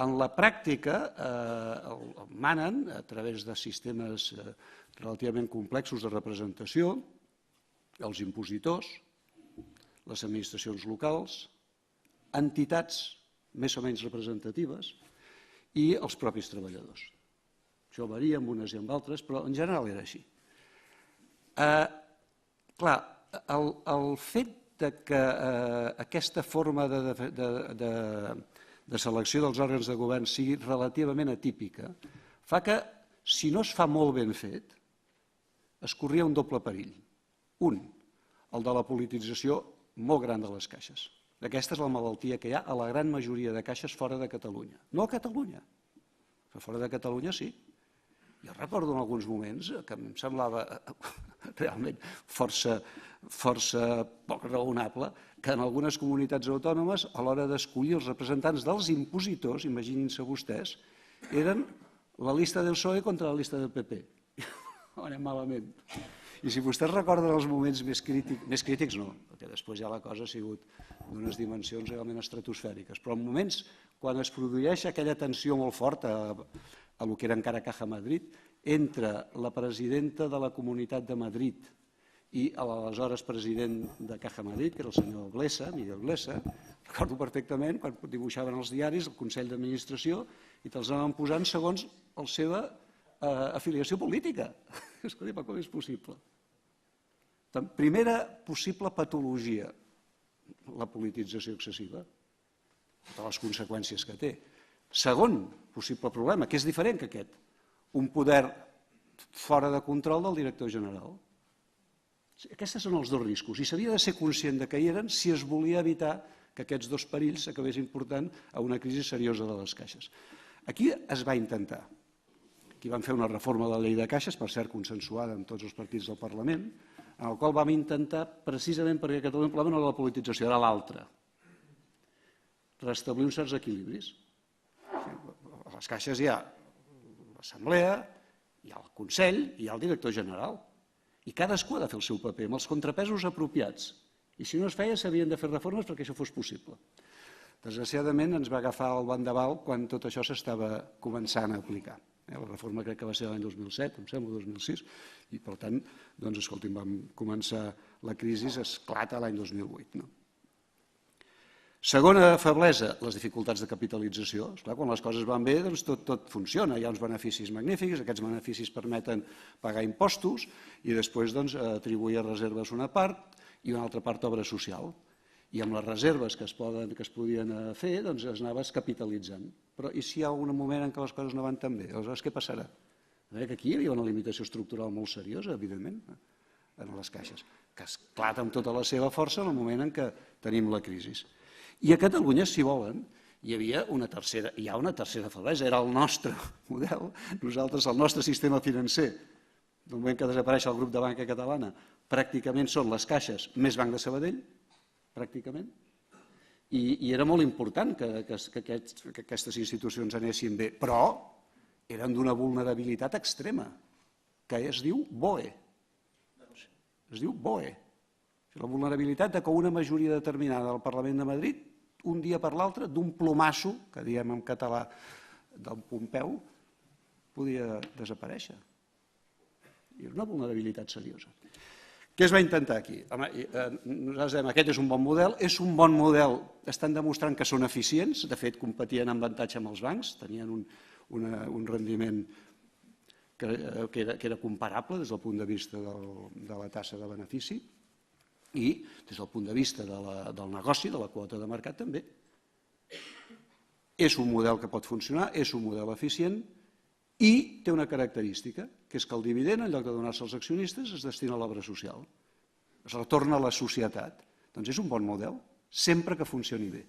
En la pràctica manen a través de sistemes relativament complexos de representació els impositors, les administracions locals, entitats més o menys representatives i els propis treballadors. Això varia amb unes i amb altres, però en general era així. Clar, el fet que aquesta forma de selecció dels òrgans de govern sigui relativament atípica fa que, si no es fa molt ben fet, es corria un doble perill. Un, el de la politització molt gran de les caixes. Aquesta és la malaltia que hi ha a la gran majoria de caixes fora de Catalunya. No a Catalunya, però fora de Catalunya sí. Jo recordo en alguns moments que em semblava realment força poc raonable que en algunes comunitats autònomes, a l'hora d'escollir els representants dels impositors, imaginin-se vostès, eren la llista del PSOE contra la llista del PP. Anem malament. I si vostès recorden els moments més crítics no, perquè després ja la cosa ha sigut d'unes dimensions realment estratosfèriques, però en moments quan es produeix aquella tensió molt forta a lo que era encara Caja Madrid, entre la presidenta de la Comunitat de Madrid i l'aleshores president de Caja Madrid, que era el senyor Blesa, Miguel Blesa, recordo perfectament quan dibuixaven els diaris el Consell d'Administració i te'ls anaven posant segons la seva afiliació política. Escolta, com és possible? Primera possible patologia, la politització excessiva, de les conseqüències que té. Segon possible problema, que és diferent que aquest, un poder fora de control del director general. Aquests són els dos riscos i s'havia de ser conscient de que hi eren si es volia evitar que aquests dos perills s'acabessin portant a una crisi seriosa de les caixes. Aquí es va intentar. Aquí vam fer una reforma de la llei de caixes, per cert consensuada amb tots els partits del Parlament, en el qual vam intentar, precisament perquè a Catalunya el problema no era la politització, era l'altre, restablir uns certs equilibris. A les caixes hi ha l'assemblea, hi ha el Consell i hi ha el director general. I cadascú ha de fer el seu paper, amb els contrapesos apropiats. I si no es feia, s'havien de fer reformes perquè això fos possible. Desgraciadament ens va agafar el vendaval quan tot això s'estava començant a aplicar. La reforma crec que va ser l'any 2007, em sembla, 2006, i per tant, doncs, escolti'm, vam començar la crisi, esclata l'any 2008. Segona feblesa, les dificultats de capitalització. Esclar, quan les coses van bé, doncs tot funciona, hi ha uns beneficis magnífics, aquests beneficis permeten pagar impostos i després atribuir a reserves una part i una altra part obra social. I amb les reserves que es podien fer, doncs es anava capitalitzant. Però i si hi ha algun moment en què les coses no van tan bé? Aleshores, què passarà? Que aquí hi havia una limitació estructural molt seriosa, evidentment, en les caixes, que esclata amb tota la seva força en el moment en què tenim la crisi. I a Catalunya, si volen, hi ha una tercera feblesa, era el nostre model, nosaltres, el nostre sistema financer, del moment que desapareix el grup de banca catalana, pràcticament són les caixes més Banc de Sabadell, pràcticament, i era molt important que aquestes institucions anessin bé, però eren d'una vulnerabilitat extrema, que es diu BOE. Es diu BOE. La vulnerabilitat que una majoria determinada del Parlament de Madrid, un dia per l'altre, d'un plomasso, que diem en català del Pompeu, podia desaparèixer. I és una vulnerabilitat seriosa. Què es va intentar aquí? Nosaltres dèiem, aquest és un bon model, estan demostrant que són eficients, de fet competien en avantatge amb els bancs, tenien un rendiment que era comparable des del punt de vista de la taxa de benefici i des del punt de vista del negoci, de la quota de mercat també. És un model que pot funcionar, és un model eficient i té una característica, que és que el dividend, en lloc de donar-se als accionistes, es destina a l'obra social. Es retorna a la societat. Doncs és un bon model, sempre que funcioni bé.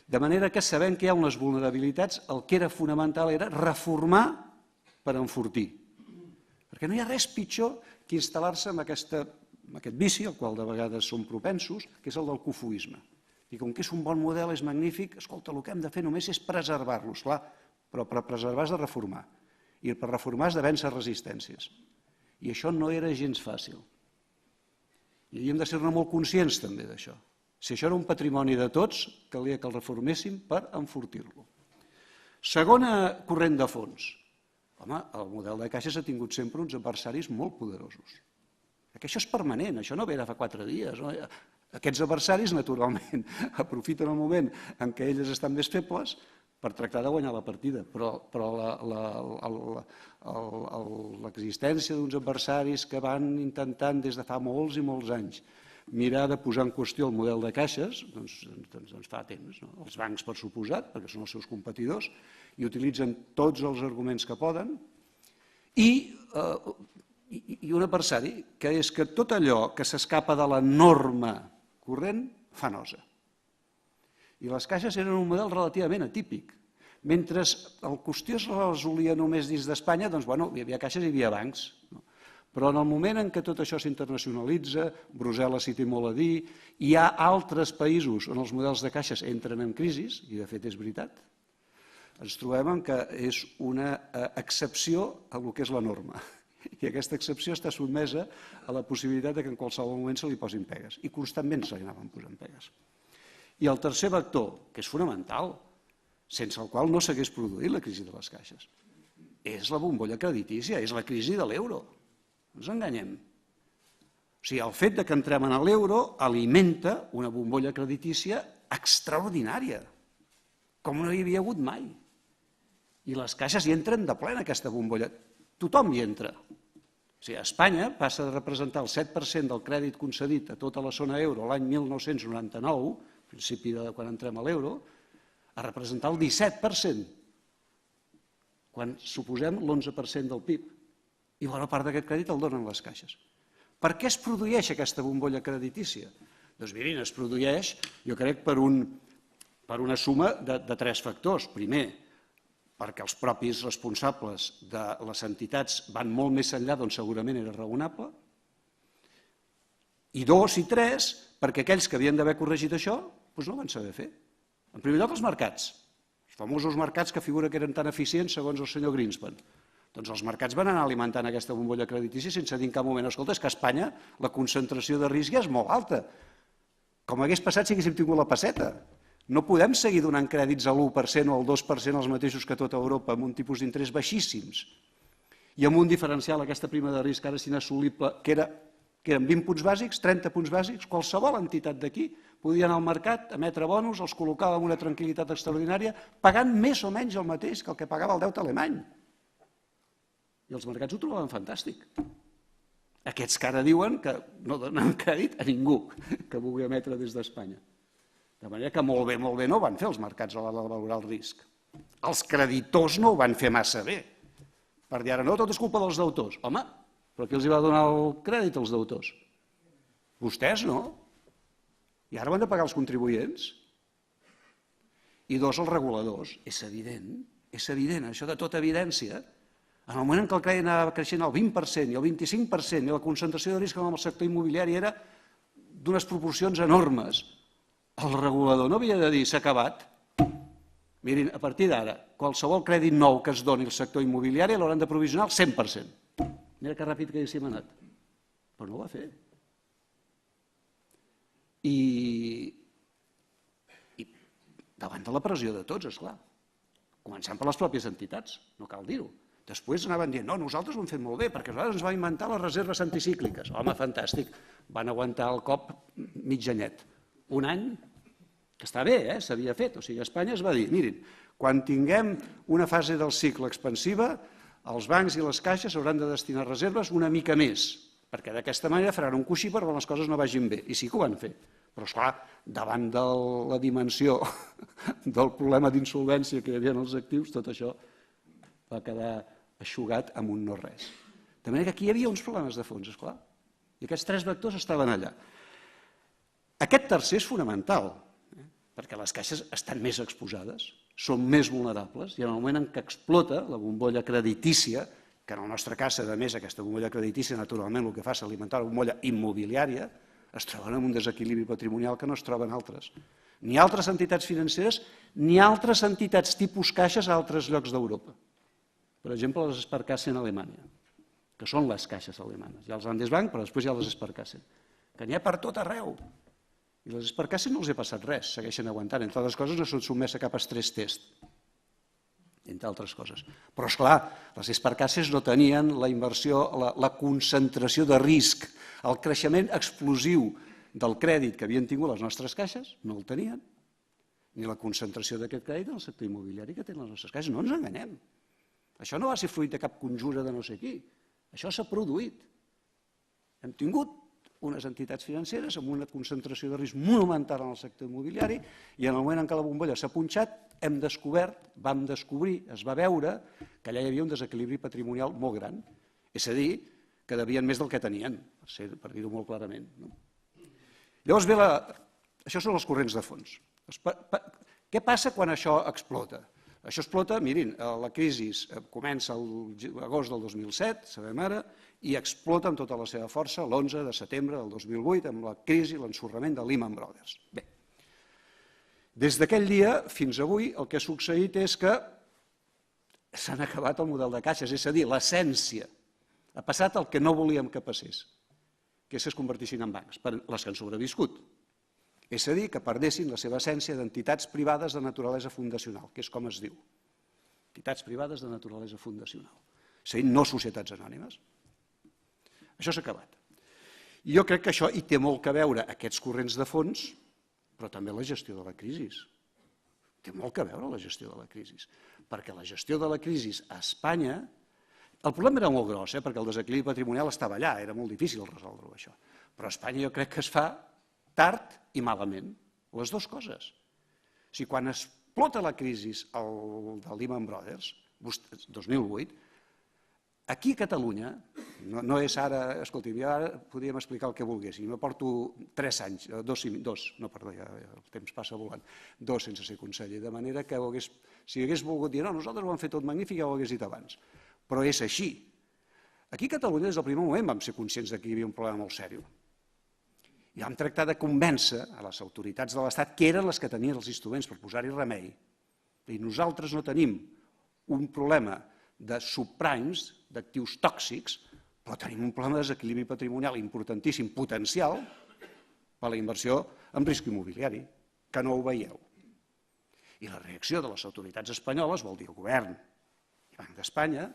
De manera que, sabent que hi ha unes vulnerabilitats, el que era fonamental era reformar per enfortir. Perquè no hi ha res pitjor que instal·lar-se en aquest vici, al qual de vegades som propensos, que és el del cofoisme. I com que és un bon model, és magnífic, escolta, el que hem de fer només és preservar-los, clar, però per preservar has de reformar. I per reformar has de vèncer resistències. I això no era gens fàcil. I havíem de ser-ne molt conscients també d'això. Si això era un patrimoni de tots, calia que el reforméssim per enfortir-lo. Segona corrent de fons. Home, el model de caixes ha tingut sempre uns adversaris molt poderosos. Que això és permanent, això no ve de fa 4 dies. Aquests adversaris, naturalment, aprofiten el moment en què elles estan més febles per tractar de guanyar la partida, però l'existència d'uns adversaris que van intentant des de fa molts i molts anys mirar de posar en qüestió el model de caixes, doncs fa temps. Els bancs, per suposat, perquè són els seus competidors, i utilitzen tots els arguments que poden, i un adversari, que és que tot allò que s'escapa de la norma corrent fa nosa. I les caixes eren un model relativament atípic. Mentre el qüestió es resolia només dins d'Espanya, doncs, bueno, hi havia caixes i hi havia bancs. Però en el moment en què tot això s'internacionalitza, Brussel·les hi té molt a dir, hi ha altres països on els models de caixes entren en crisi, i de fet és veritat, ens trobem que és una excepció a el que és la norma. I aquesta excepció està sotmesa a la possibilitat que en qualsevol moment se li posin pegues. I constantment se li anaven posant pegues. I el tercer vector, que és fonamental, sense el qual no s'hagués produït la crisi de les caixes, és la bombolla creditícia, és la crisi de l'euro. No ens enganyem. O sigui, el fet que entrem en l'euro alimenta una bombolla creditícia extraordinària, com no hi havia hagut mai. I les caixes hi entren de plena, aquesta bombolla. Tothom hi entra. O sigui, Espanya passa de representar el 7% del crèdit concedit a tota la zona euro l'any 1999, principi de quan entrem a l'euro, a representar el 17%, quan suposem l'11% del PIB. I bona part d'aquest crèdit el donen les caixes. Per què es produeix aquesta bombolla creditícia? Doncs mirin, es produeix, jo crec, per una suma de 3 factors. Primer, perquè els propis responsables de les entitats van molt més enllà d'on segurament era raonable. I 2 i 3, perquè aquells que havien d'haver corregit això no ho van saber fer. En primer lloc, els mercats. Els famosos mercats que figura que eren tan eficients segons el senyor Greenspan. Doncs els mercats van anar alimentant aquesta bombolla creditícia sense dir en cap moment, escolta, és que a Espanya la concentració de risc ja és molt alta. Com hagués passat si haguéssim tingut la pesseta. No podem seguir donant crèdits a l'1% o al 2% els mateixos que tota Europa, amb un tipus d'interès baixíssims. I amb un diferencial, aquesta prima de risc ara és inassolible, que eren 20 punts bàsics, 30 punts bàsics, qualsevol entitat d'aquí podia anar al mercat, emetre bonos, els col·locava amb una tranquil·litat extraordinària, pagant més o menys el mateix que el que pagava el deute alemany. I els mercats ho trobaven fantàstic. Aquests que ara diuen que no donen crèdit a ningú que vulgui emetre des d'Espanya. De manera que molt bé no ho van fer els mercats a l'hora de valorar el risc. Els creditors no ho van fer massa bé. Per dir ara no, tot és culpa dels deutors. Home, però qui els va donar el crèdit als deutors? Vostès no. I ara ho han de pagar els contribuents. I 2, els reguladors. És evident, això de tota evidència. En el moment en què el crèdit anava creixent al 20% i al 25% i la concentració de risc en el sector immobiliari era d'unes proporcions enormes, el regulador no havia de dir s'ha acabat. Mirin, a partir d'ara, qualsevol crèdit nou que es doni al sector immobiliari l'hauran de provisionar al 100%. Mira que ràpid que haguéssim anat. Però no ho va fer. I davant de la pressió de tots, esclar. Començant per les pròpies entitats, no cal dir-ho. Després anaven dient, no, nosaltres ho hem fet molt bé, perquè nosaltres ens vam inventar les reserves anticícliques. Home, fantàstic, van aguantar el cop mig anyet. Un any, que està bé, s'havia fet. O sigui, a Espanya es va dir, mirin, quan tinguem una fase del cicle expansiva, els bancs i les caixes hauran de destinar reserves una mica més, perquè d'aquesta manera faran un coixí per quan les coses no vagin bé. I sí que ho van fer. Però, esclar, davant de la dimensió del problema d'insolvència que hi havia en els actius, tot això va quedar eixugat amb un no res. De manera que aquí hi havia uns problemes de fons, esclar. I aquests 3 vectors estaven allà. Aquest tercer és fonamental, perquè les caixes estan més exposades, són més vulnerables, i en el moment en què explota la bombolla creditícia, que en el nostre cas, a més, aquesta bombolla creditícia, naturalment, el que fa és alimentar la bombolla immobiliària, es troben en un desequilibri patrimonial que no es troben altres. Ni altres entitats financeres, ni altres entitats tipus caixes a altres llocs d'Europa. Per exemple, les Sparkassen a Alemanya, que són les caixes alemanes. Hi ha els Landesbank, però després hi ha les Sparkassen, que n'hi ha per tot arreu. I les Sparkassen no els ha passat res, segueixen aguantant. Entre altres coses, no són sotmès a cap estrès test, entre altres coses. Però, esclar, les Sparkassen no tenien la inversió, la concentració de risc, el creixement explosiu del crèdit que havien tingut les nostres caixes, no el tenien, ni la concentració d'aquest crèdit en el sector immobiliari que tenen les nostres caixes. No ens enganyem. Això no va ser fruit de cap conjura de no sé qui. Això s'ha produït. Hem tingut unes entitats financeres amb una concentració de risc monumental en el sector immobiliari i en el moment en què la bombolla s'ha punxat vam descobrir, es va veure que allà hi havia un desequilibri patrimonial molt gran. És a dir, que devien més del que tenien, per dir-ho molt clarament. Llavors ve això són els corrents de fons. Què passa quan això explota? Això explota, mirin, la crisi comença l'agost del 2007, sabem ara, i explota amb tota la seva força l'11 de setembre del 2008 amb la crisi, l'ensorrament de Lehman Brothers. Bé, des d'aquell dia fins avui el que ha succeït és que s'han acabat el model de caixes, és a dir, l'essència. Ha passat el que no volíem que passés, que és que es convertissin en bancs, per les que han sobreviscut. És a dir, que perdessin la seva essència d'entitats privades de naturalesa fundacional, que és com es diu. Entitats privades de naturalesa fundacional. És a dir, no societats anònimes. Això s'ha acabat. I jo crec que això hi té molt a veure, aquests corrents de fons, però també la gestió de la crisi. Té molt a veure la gestió de la crisi. Perquè la gestió de la crisi a Espanya... El problema era molt gros, perquè el desequilibri patrimonial estava allà, era molt difícil resoldre-ho, això. Però a Espanya jo crec que es fa tard i malament, les dues coses. O sigui, quan explota la crisi de Lehman Brothers, 2008, aquí a Catalunya No és ara, escolti, ara podríem explicar el que volguéssim. Jo porto 3 anys, no, perdó, ja el temps passa volant, 2 sense ser conseller, de manera que si hagués volgut dir no, nosaltres ho hem fet tot magnífic, ja ho hagués dit abans. Però és així. Aquí a Catalunya, des del primer moment, vam ser conscients que hi havia un problema molt sèrio. I vam tractar de convèncer a les autoritats de l'Estat que eren les que tenien els instruments per posar-hi remei. I nosaltres no tenim un problema de subprimes, d'actius tòxics, però tenim un problema de desequilibri patrimonial importantíssim, potencial, per a la inversió en risc immobiliari, que no ho veieu. I la reacció de les autoritats espanyoles, vol dir el govern i el Banc d'Espanya,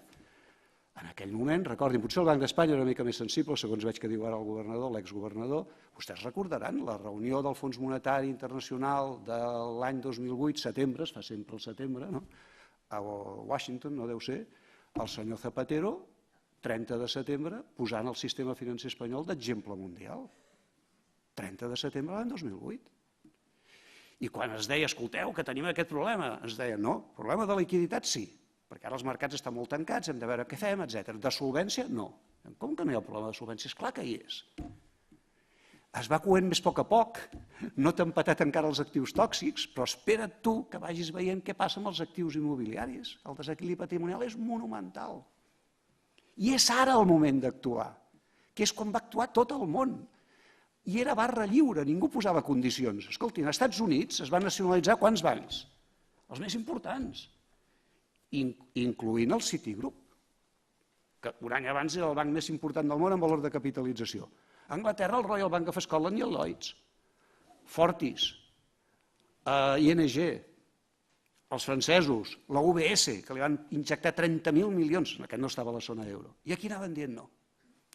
en aquell moment, recordin, potser el Banc d'Espanya era una mica més sensible, segons veig que diu ara el governador, l'exgovernador, vostès recordaran la reunió del Fons Monetari Internacional de l'any 2008, setembre, es fa sempre el setembre, no? A Washington, no deu ser, el senyor Zapatero, 30 de setembre, posant el sistema financer espanyol d'exemple mundial. 30 de setembre de l'any 2008. I quan es deia, escolteu, que tenim aquest problema, ens deien, no, problema de liquiditat sí, perquè ara els mercats estan molt tancats, hem de veure què fem, etc. De solvència, no. Com que no hi ha problema de solvència? És clar que hi és. Es va coent més a poc, no t'ha empatat encara els actius tòxics, però espera't tu que vagis veient què passa amb els actius immobiliaris. El desequilibri patrimonial és monumental. I és ara el moment d'actuar, que és quan va actuar tot el món. I era barra lliure, ningú posava condicions. Escoltin, als Estats Units es van nacionalitzar quants bancs? Els més importants, incloent el Citigroup, que un any abans era el banc més important del món en valor de capitalització. A Anglaterra el Royal Bank of Scotland i el Lloyds, Fortis, ING, els francesos, la UBS, que li van injectar 30.000 milions, aquest no estava a la zona euro. I aquí anaven dient no.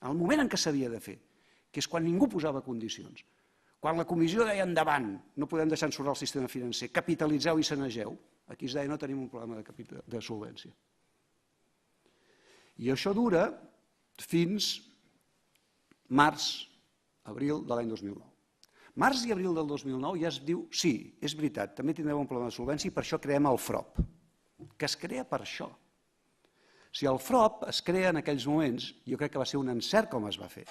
En el moment en què s'havia de fer, que és quan ningú posava condicions, quan la comissió deia endavant, no podem deixar ensorrar el sistema financer, capitalitzeu i sanegeu, aquí es deia no tenim un problema de solvència. I això dura fins març, abril de l'any 2009. Març i abril del 2009 ja es diu, sí, és veritat, també tindrem un problema de solvència i per això creem el FROP, que es crea per això. Si el FROP es crea en aquells moments, jo crec que va ser un encert com es va fer,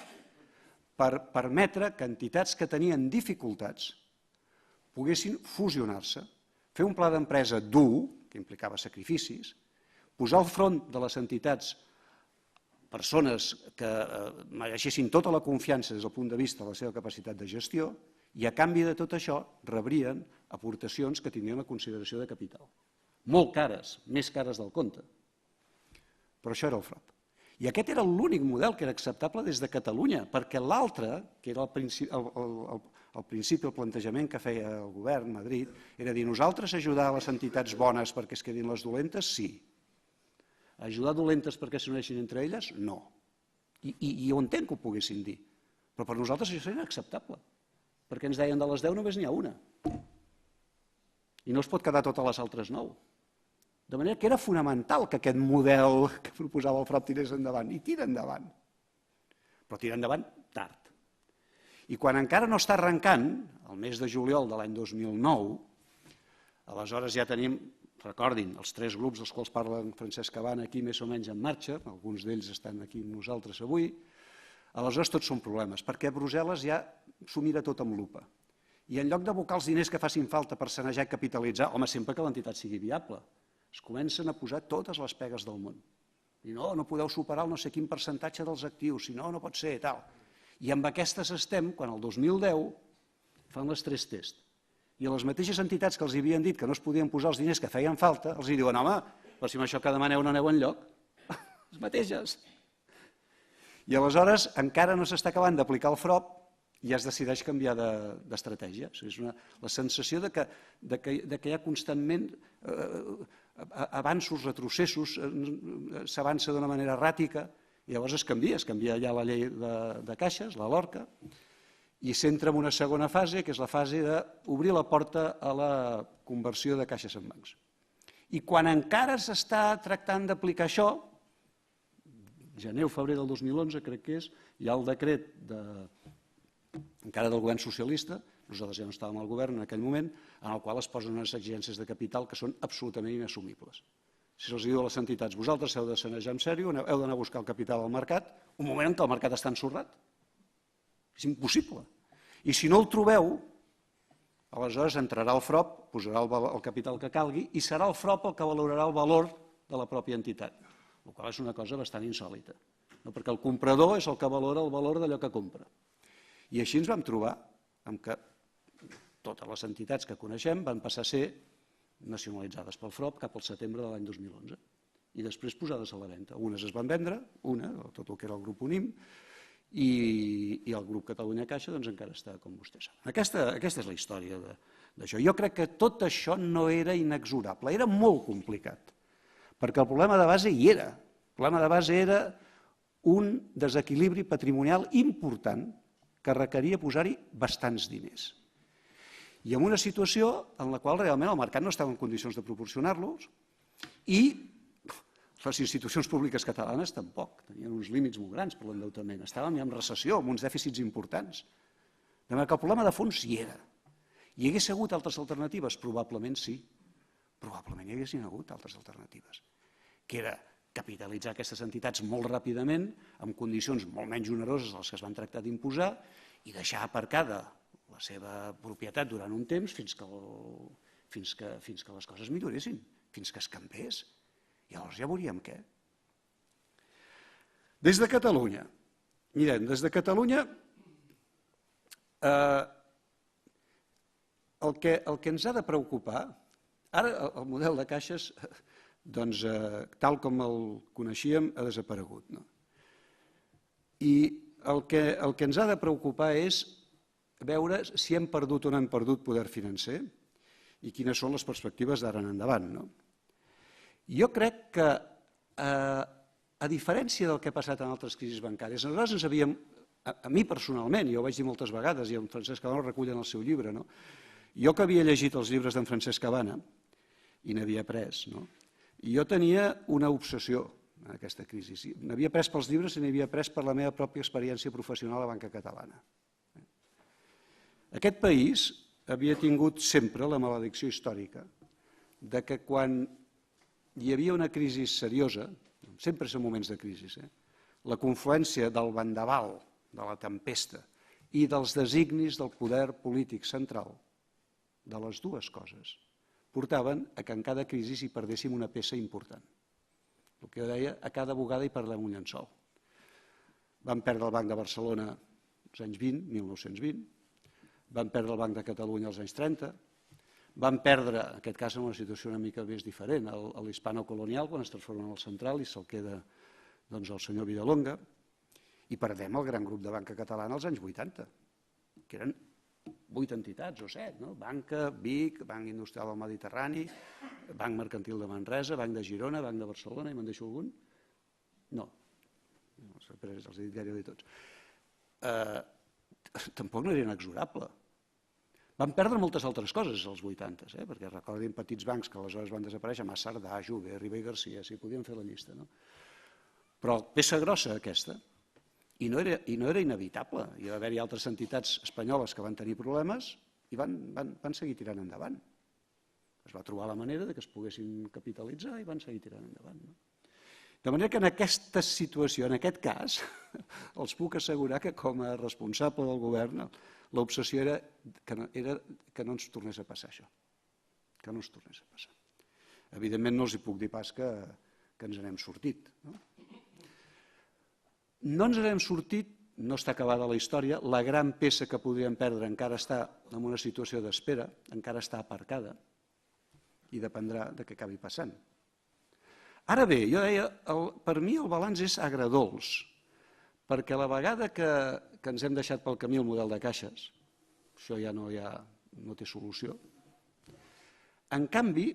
per permetre que entitats que tenien dificultats poguessin fusionar-se, fer un pla d'empresa dur, que implicava sacrificis, posar al front de les entitats persones que mereixessin tota la confiança des del punt de vista de la seva capacitat de gestió i a canvi de tot això rebrien aportacions que tindrien la consideració de capital. Molt cares, més cares del compte. Però això era el FROP. I aquest era l'únic model que era acceptable des de Catalunya, perquè l'altre, que era el principi, el plantejament que feia el govern a Madrid, era dir nosaltres ajudar les entitats bones perquè es quedin les dolentes, sí. Ajudar dolentes perquè s'uneixin entre elles, no. I ho entenc que ho poguessin dir, però per nosaltres això seria inacceptable, perquè ens deien de les 10 només n'hi ha una. I no es pot quedar totes les altres 9. De manera que era fonamental que aquest model que proposava el FROP tirés endavant, i tira endavant. Però tira endavant tard. I quan encara no està arrencant, el mes de juliol de l'any 2009, aleshores ja tenim, recordin, els 3 grups dels quals parla en Francesc Cabana aquí més o menys en marxa, alguns d'ells estan aquí amb nosaltres avui, aleshores tots són problemes, perquè Brussel·les ja s'ho mira tot amb lupa. I en lloc d'abocar els diners que facin falta per sanejar i capitalitzar, home, sempre que l'entitat sigui viable, es comencen a posar totes les pegues del món. I no podeu superar el no sé quin percentatge dels actius, si no, no pot ser, tal. I amb aquestes estem, quan el 2010 fan l'estrès test. I a les mateixes entitats que els havien dit que no es podien posar els diners que feien falta, els diuen, home, però si amb això que demaneu no aneu enlloc. Les mateixes. I aleshores encara no s'està acabant d'aplicar el FROP i es decideix canviar d'estratègia. És la sensació que hi ha constantment avanços, retrocessos, s'avança d'una manera erràtica i llavors es canvia ja la llei de caixes, la LORCA, i s'entra en una segona fase, que és la fase d'obrir la porta a la conversió de caixes en bancs. I quan encara s'està tractant d'aplicar això, gener o febrer del 2011 crec que és, hi ha el decret encara del govern socialista, nosaltres ja no estàvem al govern en aquell moment, en el qual es posen unes exigències de capital que són absolutament inassumibles. Si se'ls diu a les entitats, vosaltres heu de sanejar en sèrio, heu d'anar a buscar el capital al mercat, un moment en què el mercat està ensorrat. És impossible. I si no el trobeu, aleshores entrarà el FROP, posarà el capital que calgui i serà el FROP el que valorarà el valor de la pròpia entitat, el qual és una cosa bastant insòlita, perquè el comprador és el que valora el valor d'allò que compra. I així ens vam trobar amb que totes les entitats que coneixem van passar a ser nacionalitzades pel FROP cap al setembre de l'any 2011 i després posades a la venda. Unes es van vendre, una, tot el que era el grup UNIM, i el grup Catalunya Caixa encara està com vostès saben. Aquesta és la història d'això. Jo crec que tot això no era inexorable, era molt complicat, perquè el problema de base hi era. El problema de base era un desequilibri patrimonial important que requeria posar-hi bastants diners. I en una situació en la qual realment el mercat no estava en condicions de proporcionar-los i les institucions públiques catalanes tampoc, tenien uns límits molt grans per l'endeutament, estàvem ja en recessió, amb uns dèficits importants. De manera que el problema de fons hi era. Hi hagués hagut altres alternatives? Probablement sí. Probablement hi haguessin hagut altres alternatives, que era capitalitzar aquestes entitats molt ràpidament, amb condicions molt menys oneroses de les que es van tractar d'imposar, i deixar aparcada la seva propietat durant un temps fins que les coses milloressin, fins que escampés. I llavors ja veuríem què. Des de Catalunya, mirem, des de Catalunya el que ens ha de preocupar, ara el model de caixes, doncs tal com el coneixíem, ha desaparegut. I el que ens ha de preocupar és veure si hem perdut o no hem perdut poder financer i quines són les perspectives d'ara en endavant. Jo crec que, a diferència del que ha passat en altres crisis bancàries, nosaltres ens havíem, a mi personalment, jo ho vaig dir moltes vegades, i en Francesc Cabana ho recull en el seu llibre, jo que havia llegit els llibres d'en Francesc Cabana i n'havia après, i jo tenia una obsessió en aquesta crisi. N'havia après pels llibres i n'havia après per la meva pròpia experiència professional a Banca Catalana. Aquest país havia tingut sempre la maledicció històrica de que quan hi havia una crisi seriosa, sempre són moments de crisi, la confluència del vendaval, de la tempesta i dels designis del poder polític central, de les dues coses, portaven a que en cada crisi hi perdéssim una peça important. El que jo deia, a cada bugada hi perdem un llençol. Vam perdre el Banc de Barcelona als anys 20, 1920, vam perdre el Banc de Catalunya als anys 30, vam perdre, en aquest cas en una situació una mica més diferent, l'hispano-colonial, quan es transforma en el central i se'l queda el senyor Vidalonga, i perdem el gran grup de Banca Catalana als anys 80, que eren 8 entitats o 7, Banca, Vic, Banc Industrial del Mediterrani, Banc Mercantil de Manresa, Banc de Girona, Banc de Barcelona, i me'n deixo algun? No, els he dit gairebé tots. Tampoc no era inexorable. Van perdre moltes altres coses als 80, perquè recordin petits bancs que aleshores van desaparèixer, Massardà, Juve, Ribé i Garcia, si podíem fer la llista. Però peça grossa aquesta, i no era inevitable. Hi va haver-hi altres entitats espanyoles que van tenir problemes i van seguir tirant endavant. Es va trobar la manera que es poguessin capitalitzar i van seguir tirant endavant. De manera que en aquesta situació, en aquest cas, els puc assegurar que com a responsable del govern l'obsessió era que no ens tornés a passar això, que no ens tornés a passar. Evidentment no els hi puc dir pas que ens n'hem sortit. No ens n'hem sortit, no està acabada la història, la gran peça que podríem perdre encara està en una situació d'espera, encara està aparcada i dependrà de què acabi passant. Ara bé, jo deia, per mi el balanç és agredolç, perquè a la vegada que ens hem deixat pel camí el model de caixes, això ja no té solució, en canvi,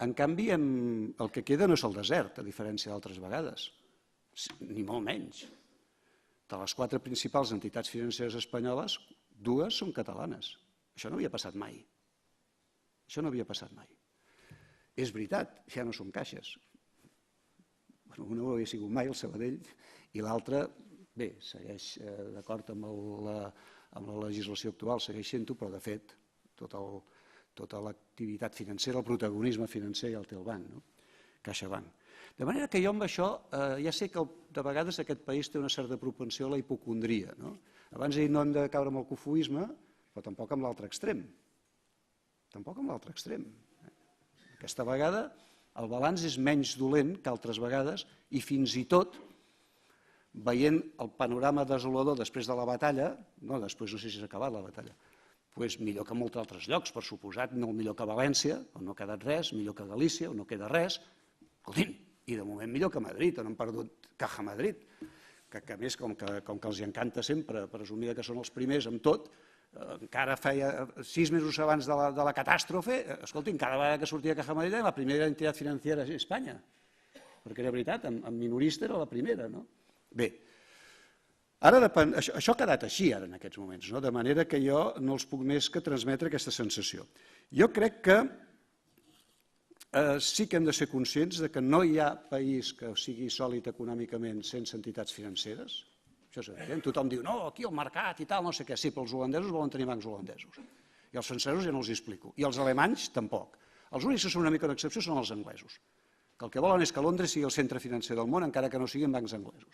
el que queda no és el desert, a diferència d'altres vegades, ni molt menys. De les 4 principals entitats financeres espanyoles, 2 són catalanes. Això no havia passat mai. Això no havia passat mai. És veritat, ja no són caixes. Una ho havia sigut mai, el Sabadell, i l'altra, bé, segueix d'acord amb la legislació actual, segueix sent-ho, però de fet tot tota l'activitat financera, el protagonisme financer ja el té el banc, CaixaBank. De manera que jo amb això ja sé que de vegades aquest país té una certa propensió a la hipocondria. Abans he dit no hem de caure en el cofoisme, però tampoc amb l'altre extrem. Tampoc amb l'altre extrem. Aquesta vegada el balanç és menys dolent que altres vegades i fins i tot veient el panorama desolador després de la batalla, no, després no sé si s'ha acabat la batalla, doncs millor que en molts altres llocs, per suposat, no millor que València, on no ha quedat res, millor que Galícia, on no queda res, escoltin, i de moment millor que Madrid, on han perdut Caja Madrid, que a més, com que els encanta sempre presumir que són els primers amb tot, encara feia 6 mesos abans de la catàstrofe, escoltin, cada vegada que sortia Caja Madrid era la primera entitat financera a Espanya, perquè era veritat, en minorista era la primera, no? Bé, ara això ha quedat així ara en aquests moments, de manera que jo no els puc més que transmetre aquesta sensació. Jo crec que sí que hem de ser conscients que no hi ha país que sigui sòlid econòmicament sense entitats financeres. Això és evident. Tothom diu, no, aquí el mercat i tal, no sé què. Sí, però els holandesos volen tenir bancs holandesos. I els francesos ja no els explico. I els alemanys tampoc. Els únics que són una mica d'excepció són els anglesos, que el que volen és que Londres sigui el centre financer del món, encara que no siguin bancs anglesos.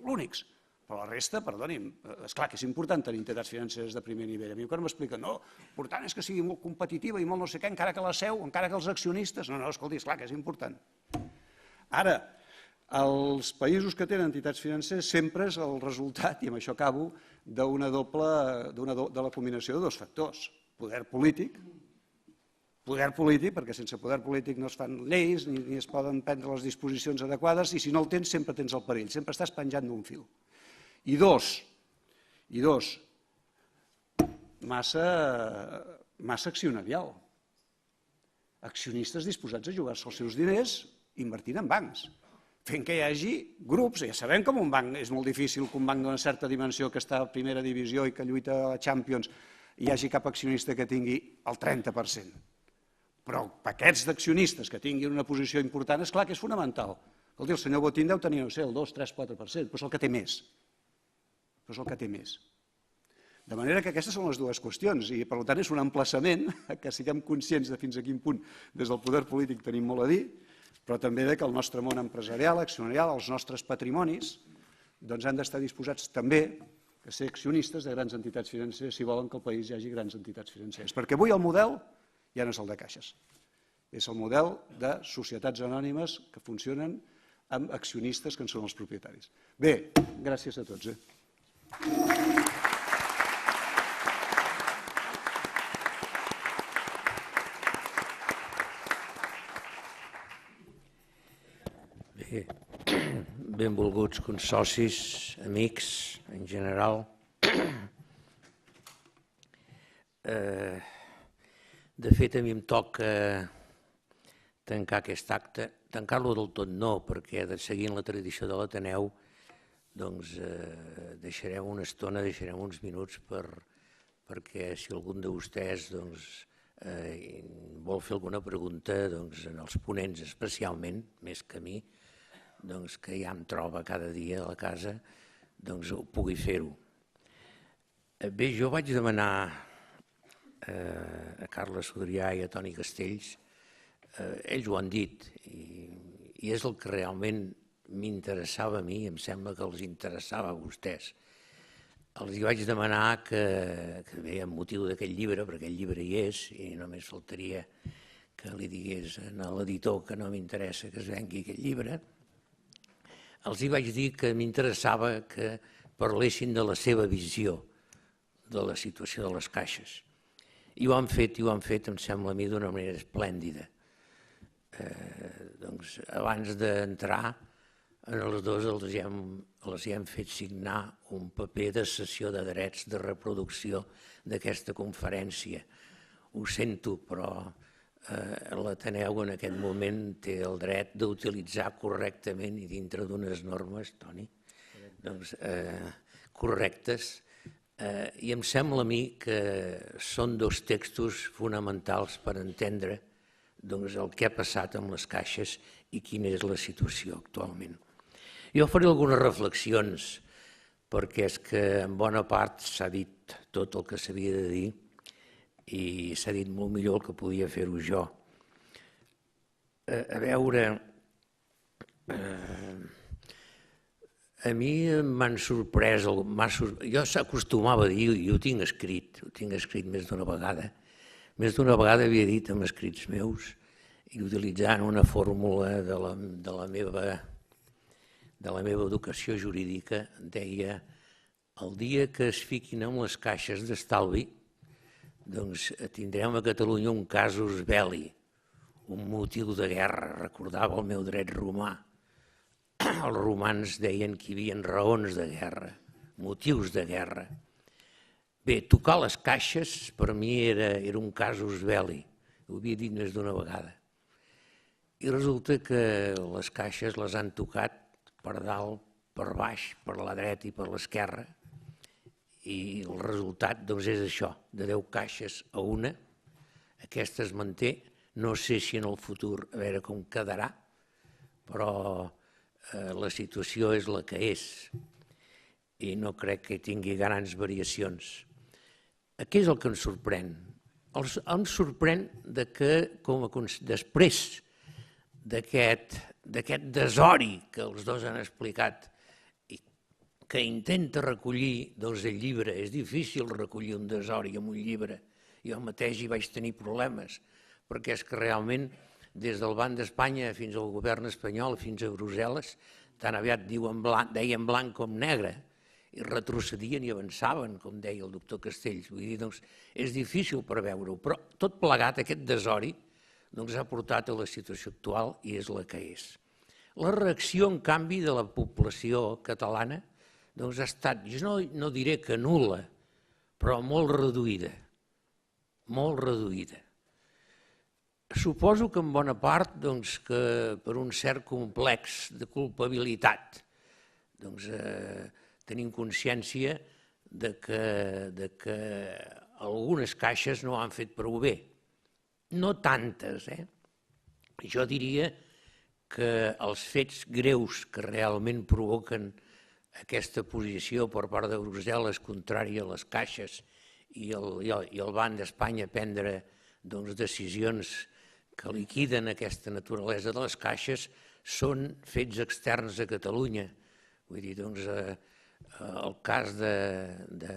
L'únics. Però la resta, perdoni'm, esclar que és important tenir entitats financeres de primer nivell. A mi quan m'expliquen, no, l'important és que sigui molt competitiva i molt no sé què, encara que la seu, encara que els accionistes... No, escolti, esclar que és important. Ara, els països que tenen entitats financeres sempre és el resultat, i amb això acabo, de la combinació de dos factors. Poder polític, perquè sense poder polític no es fan lleis ni es poden prendre les disposicions adequades i si no el tens sempre tens el perill, sempre estàs penjant d'un fil. I dos, massa accionarial. Accionistes disposats a jugar-se els seus diners invertint en bancs, fent que hi hagi grups, ja sabem com un banc és molt difícil que un banc d'una certa dimensió que està a primera divisió i que lluita a la Champions hi hagi cap accionista que tingui el 30%. Però paquets d'accionistes que tinguin una posició important, és clar que és fonamental. Escolti, el senyor Botín deu tenir, no sé, el 2, 3, 4%, però és el que té més. Però és el que té més. De manera que aquestes són les dues qüestions i, per tant, és un emplaçament que siguem conscients de fins a quin punt des del poder polític tenim molt a dir, però també que el nostre món empresarial, accionarial, els nostres patrimonis, doncs han d'estar disposats també a ser accionistes de grans entitats financeres si volen que al país hi hagi grans entitats financeres. Perquè avui el model ja no és el de caixes. És el model de societats anònimes que funcionen amb accionistes que en són els propietaris. Bé, gràcies a tots. Bé, benvolguts consocis, amics, en general. De fet, a mi em toca tancar aquest acte, tancar-lo del tot no, perquè seguint la tradició de l'Ateneu, doncs deixarem una estona, deixarem uns minuts perquè si algun de vostès vol fer alguna pregunta en els ponents especialment, més que a mi, que ja em troba cada dia a la casa, ho pugui fer-ho. Bé, jo vaig demanar a Carles Sudrià i a Toni Castells, ells ho han dit, i és el que realment m'interessava a mi, em sembla que els interessava a vostès. Els vaig demanar que bé, amb motiu d'aquest llibre, perquè el llibre hi és, i només faltaria que li digués a l'editor que no m'interessa que es vengui aquest llibre, els vaig dir que m'interessava que parlessin de la seva visió de la situació de les caixes. I ho han fet, em sembla a mi, d'una manera esplèndida. Abans d'entrar, els dos els hem fet signar un paper de cessió de drets de reproducció d'aquesta conferència. Ho sento, però l'Ateneu en aquest moment té el dret d'utilitzar correctament i dintre d'unes normes, Toni, correctes, i em sembla a mi que són dos textos fonamentals per entendre el que ha passat amb les caixes i quina és la situació actualment. Jo faré algunes reflexions, perquè és que en bona part s'ha dit tot el que s'havia de dir i s'ha dit molt millor el que podia fer-ho jo. A veure, a mi m'han sorprès, jo s'acostumava a dir, i ho tinc escrit més d'una vegada. Més d'una vegada havia dit amb escrits meus i utilitzant una fórmula de la meva educació jurídica, deia: el dia que es fiquin amb les caixes d'estalvi, doncs tindrem a Catalunya un casus belli, un motiu de guerra. Recordava el meu dret romà. Els romans deien que hi havia raons de guerra, motius de guerra. Bé, tocar les caixes per mi era un casus belli, ho havia dit més d'una vegada. I resulta que les caixes les han tocat per dalt, per baix, per la dreta i per l'esquerra, i el resultat és això, de 10 caixes a una. Aquesta es manté, no sé si en el futur a veure com quedarà, però la situació és la que és i no crec que tingui grans variacions. Què és el que ens sorprèn? Ens sorprèn que després d'aquest desori que els dos han explicat i que intenta recollir el llibre, és difícil recollir un desori en un llibre, jo mateix hi vaig tenir problemes, perquè és que realment des del Banc d'Espanya fins al govern espanyol, fins a Brussel·les, tan aviat deien blanc com negre, i retrocedien i avançaven, com deia el doctor Castells. Vull dir, doncs, és difícil preveure-ho, però tot plegat, aquest desori, ha portat a la situació actual i és la que és. La reacció, en canvi, de la població catalana ha estat, jo no diré que nul·la, però molt reduïda, molt reduïda. Suposo que en bona part que per un cert complex de culpabilitat tenim consciència que algunes caixes no han fet prou bé. No tantes, Jo diria que els fets greus que realment provoquen aquesta posició per part de Brussel·les contrària a les caixes i el Banc d'Espanya prendre decisions que liquiden aquesta naturalesa de les caixes són fets externs a Catalunya. Vull dir, el cas de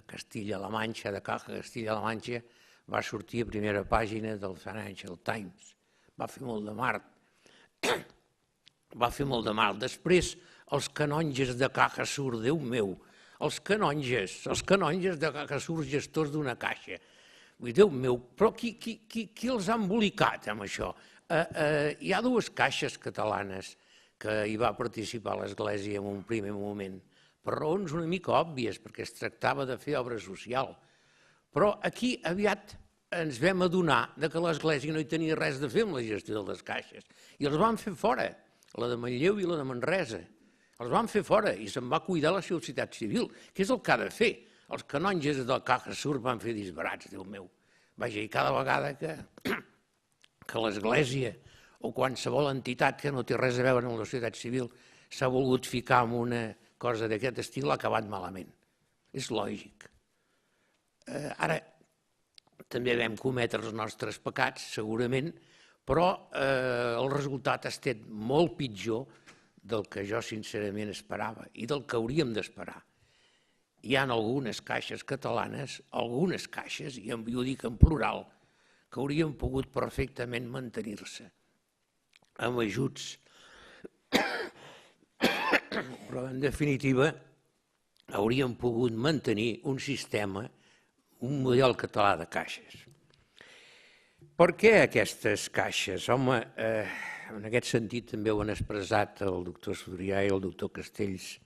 Castilla-La Manxa, de Caja Castilla-La Manxa, va sortir a primera pàgina del Financial Times. Va fer molt de mal. Va fer molt de mal. Després, els canonges de Caja Sur, Déu meu, els canonges de Caja Sur, gestors d'una caixa. Déu meu, però qui els ha embolicat amb això? Hi ha 2 caixes catalanes que hi va participar l'Església en un primer moment, per raons una mica òbvies, perquè es tractava de fer obra social. Però aquí aviat ens vam adonar que l'Església no hi tenia res de fer amb la gestió de les caixes i els van fer fora, la de Manlleu i la de Manresa. Els van fer fora i se'n va cuidar la societat civil, que és el que ha de fer. Els canonges del Caja Sur van fer disbarats, Déu meu. Vaja, i cada vegada que l'Església o qualsevol entitat que no té res a veure amb la societat civil s'ha volgut ficar en una cosa d'aquest estil, ha acabat malament. És lògic. Ara, també vam cometre els nostres pecats, segurament, però el resultat ha estat molt pitjor del que jo sincerament esperava i del que hauríem d'esperar. Hi ha algunes caixes catalanes, algunes caixes, i jo dic en plural, que haurien pogut perfectament mantenir-se amb ajuts. Però, en definitiva, haurien pogut mantenir un sistema, un model català de caixes. Per què aquestes caixes? Home, en aquest sentit també ho han expressat el doctor Sudrià i el doctor Castells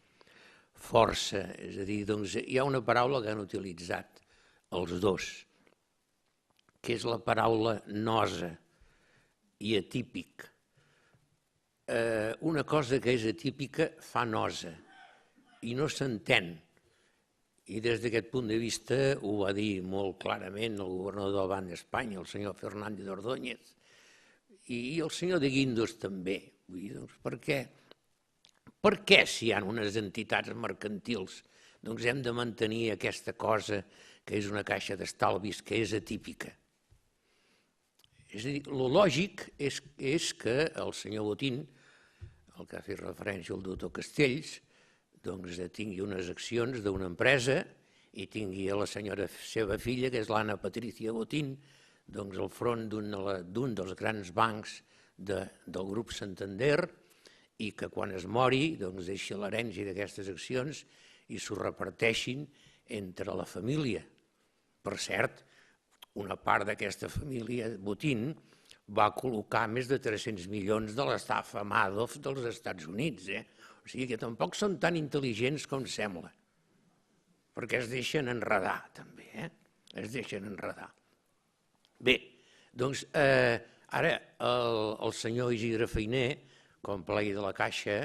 força. És a dir, hi ha una paraula que han utilitzat els dos, que és la paraula nosa i atípic. Una cosa que és atípica fa nosa i no s'entén. I des d'aquest punt de vista ho va dir molt clarament el governador del Banc d'Espanya, el senyor Fernández Ordóñez, i el senyor de Guindos també. Per què? Per què, si hi ha unes entitats mercantils, hem de mantenir aquesta cosa que és una caixa d'estalvis que és atípica. És a dir, el lògic és que el senyor Botín, el que ha fet referència al doctor Castells, doncs tingui unes accions d'una empresa i tingui a la senyora seva filla, que és l'Anna Patricia Botín, doncs al front d'un dels grans bancs del grup Santander, i que quan es mori deixi l'herència d'aquestes accions i s'ho reparteixin entre la família. Per cert, una part d'aquesta família Botín va col·locar més de 300 milions de l'estafa Madoff dels Estats Units. O sigui que tampoc són tan intel·ligents com sembla, perquè es deixen enredar també, es deixen enredar. Bé, doncs ara el senyor Isidre Fainé, com plegue de la Caixa,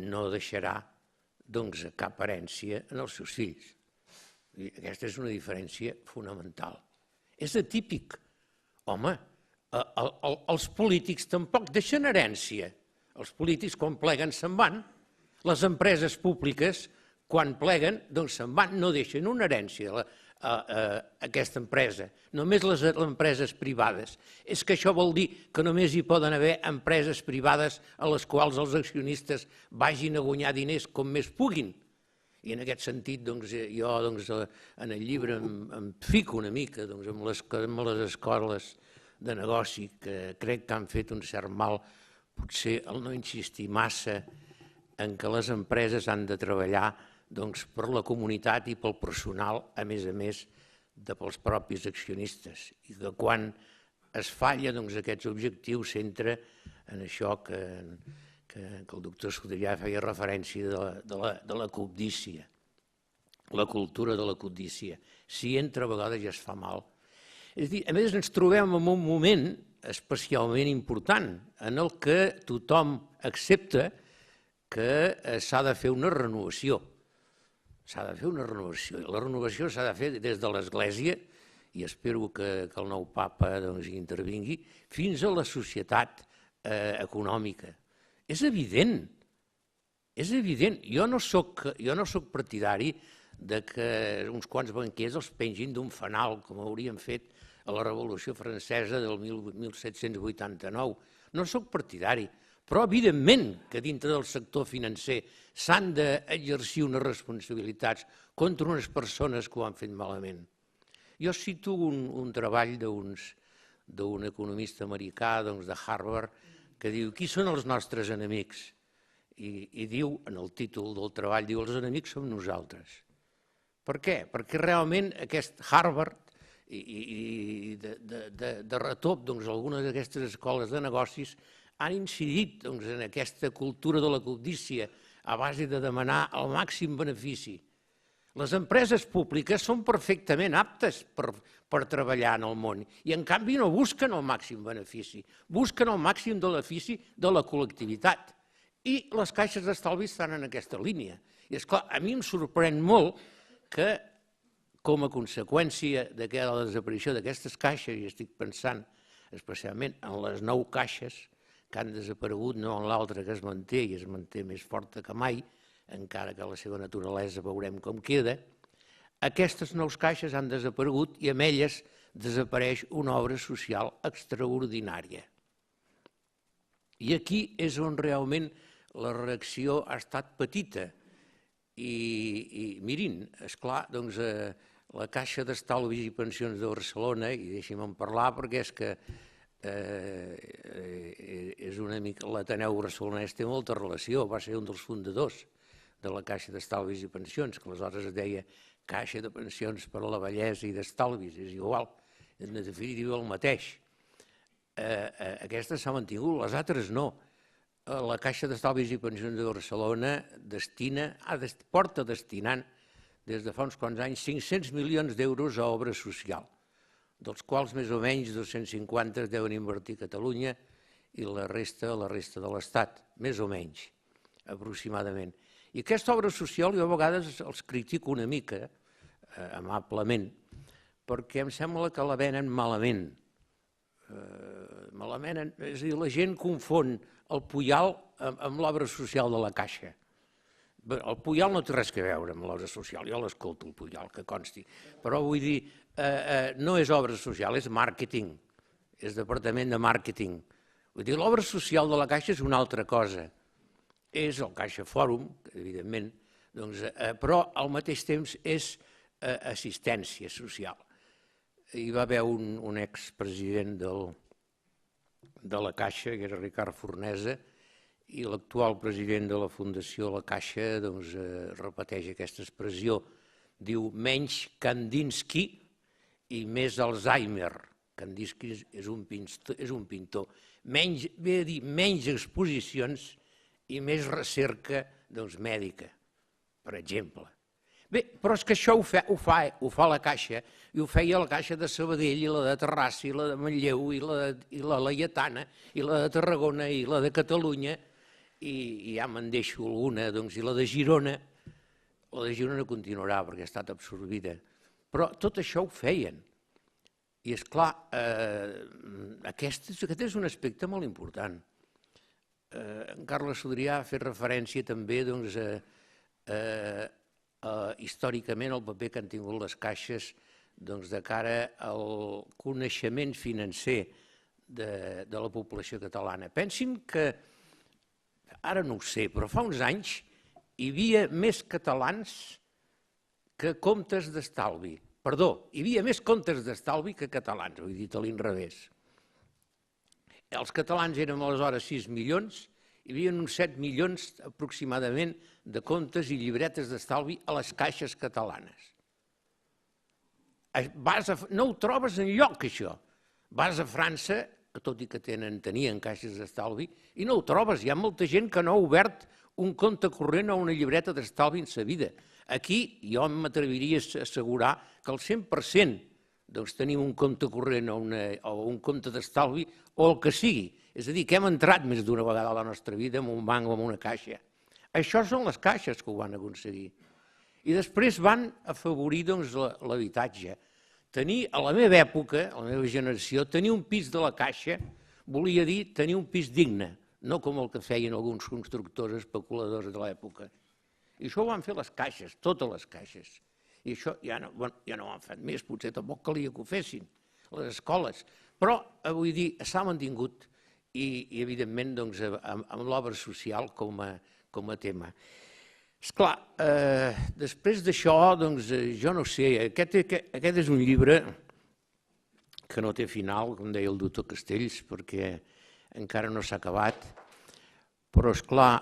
no deixarà cap herència en els seus fills. Aquesta és una diferència fonamental. És atípic. Home, els polítics tampoc deixen herència. Els polítics quan pleguen se'n van. Les empreses públiques quan pleguen se'n van, no deixen una herència a aquesta empresa. Només les empreses privades. És que això vol dir que només hi poden haver empreses privades a les quals els accionistes vagin a guanyar diners com més puguin. I en aquest sentit, jo en el llibre em fico una mica amb les escoles de negoci, que crec que han fet un cert mal, potser el no insistir massa en que les empreses han de treballar per la comunitat i pel personal, a més pels propis accionistes. I que quan es falla aquests objectius s'entra en això que el doctor Sudrià feia referència de la cobdícia, la cultura de la cobdícia. Si entra a vegades ja es fa mal. És a dir, a més ens trobem en un moment especialment important en el que tothom accepta que s'ha de fer una renovació. S'ha de fer una renovació. La renovació s'ha de fer des de l'Església, i espero que el nou papa hi intervingui, fins a la societat econòmica. És evident, és evident. Jo no soc partidari que uns quants banquers els pengin d'un fanal, com haurien fet a la Revolució Francesa del 1789. No soc partidari. Però, evidentment, que dintre del sector financer s'han d'exercir unes responsabilitats contra unes persones que ho han fet malament. Jo cito un treball d'un economista americà de Harvard que diu «Qui són els nostres enemics?» I diu, en el títol del treball, diu «Els enemics som nosaltres». Per què? Perquè realment aquest Harvard i de retop algunes d'aquestes escoles de negocis han incidit en aquesta cultura de la cobdícia a base de demanar el màxim benefici. Les empreses públiques són perfectament aptes per treballar en el món i en canvi no busquen el màxim benefici, busquen el màxim benefici de la col·lectivitat. I les caixes d'estalvi estan en aquesta línia. I esclar, a mi em sorprèn molt que com a conseqüència de la desaparició d'aquestes caixes, i estic pensant especialment en les 9 caixes que han desaparegut, no en l'altra que es manté i es manté més forta que mai, encara que la seva naturalesa veurem com queda, aquestes 9 caixes han desaparegut i amb elles desapareix una obra social extraordinària. I aquí és on realment la reacció ha estat petita. I mirin, esclar, la Caixa d'Estalvis i Pensions de Barcelona, i deixi'm parlar perquè és que és una mica l'Ateneu Barcelonès té molta relació, va ser un dels fundadors de la Caixa d'Estalvis i Pensions, que aleshores es deia Caixa de Pensions per a la Vellesa i d'Estalvis, és igual, en definitiva el mateix. Aquesta s'ha mantingut, les altres no. La Caixa d'Estalvis i Pensions de Barcelona porta destinant des de fa uns quants anys 500 milions d'euros a obra social, dels quals més o menys 250 es deuen invertir a Catalunya i la resta a la resta de l'Estat, més o menys, aproximadament. I aquesta obra social jo a vegades els critico una mica, amablement, perquè em sembla que la venen malament. És a dir, la gent confon el Puyal amb l'obra social de la Caixa. El Pujol no té res a veure amb l'obra social, jo l'escolto el Pujol, que consti, però vull dir, no és obra social, és màrqueting, és departament de màrqueting. Vull dir, l'obra social de la Caixa és una altra cosa, és el Caixa Fòrum, evidentment, però al mateix temps és assistència social. Hi va haver un expresident de la Caixa, que era Ricard Fornesa, i l'actual president de la Fundació La Caixa repeteix aquesta expressió. Diu, menys Kandinsky i més Alzheimer. Kandinsky és un pintor. Ve a dir menys exposicions i més recerca mèdica, per exemple. Bé, però és que això ho fa la Caixa, i ho feia la Caixa de Sabadell, i la de Terrassa, i la de Manlleu, i la Laietana, i la de Tarragona, i la de Catalunya, i ja me'n deixo alguna, i la de Girona. La de Girona continuarà perquè ha estat absorbida. Però tot això ho feien. I, esclar, aquest és un aspecte molt important. En Carles Sodrià ha fet referència també històricament al paper que han tingut les caixes de cara al coneixement financer de la població catalana. Pensin que, ara no ho sé, però fa uns anys hi havia més catalans que comptes d'estalvi. Perdó, hi havia més comptes d'estalvi que catalans, ho he dit a l'inrevés. Els catalans érem aleshores 6 milions, hi havia uns 7 milions aproximadament de comptes i llibretes d'estalvi a les caixes catalanes. No ho trobes enlloc, això. Vas a França, que tot i que tenien caixes d'estalvi, i no ho trobes. Hi ha molta gent que no ha obert un compte corrent o una llibreta d'estalvi en sa vida. Aquí jo m'atreviria a assegurar que el 100% tenim un compte corrent o un compte d'estalvi o el que sigui. És a dir, que hem entrat més d'una vegada a la nostra vida en un banc o en una caixa. Això són les caixes que ho van aconseguir. I després van afavorir l'habitatge. Tenir, a la meva època, a la meva generació, tenir un pis de la Caixa volia dir tenir un pis digne, no com el que feien alguns constructors especuladors de l'època. I això ho van fer les caixes, totes les caixes. I això ja no ho han fet més, potser tampoc calia que ho fessin, les escoles. Però, vull dir, s'ha mantingut i, evidentment, amb l'obra social com a tema. Esclar, després d'això, jo no sé, aquest és un llibre que no té final, com deia el doctor Castells, perquè encara no s'ha acabat, però, esclar,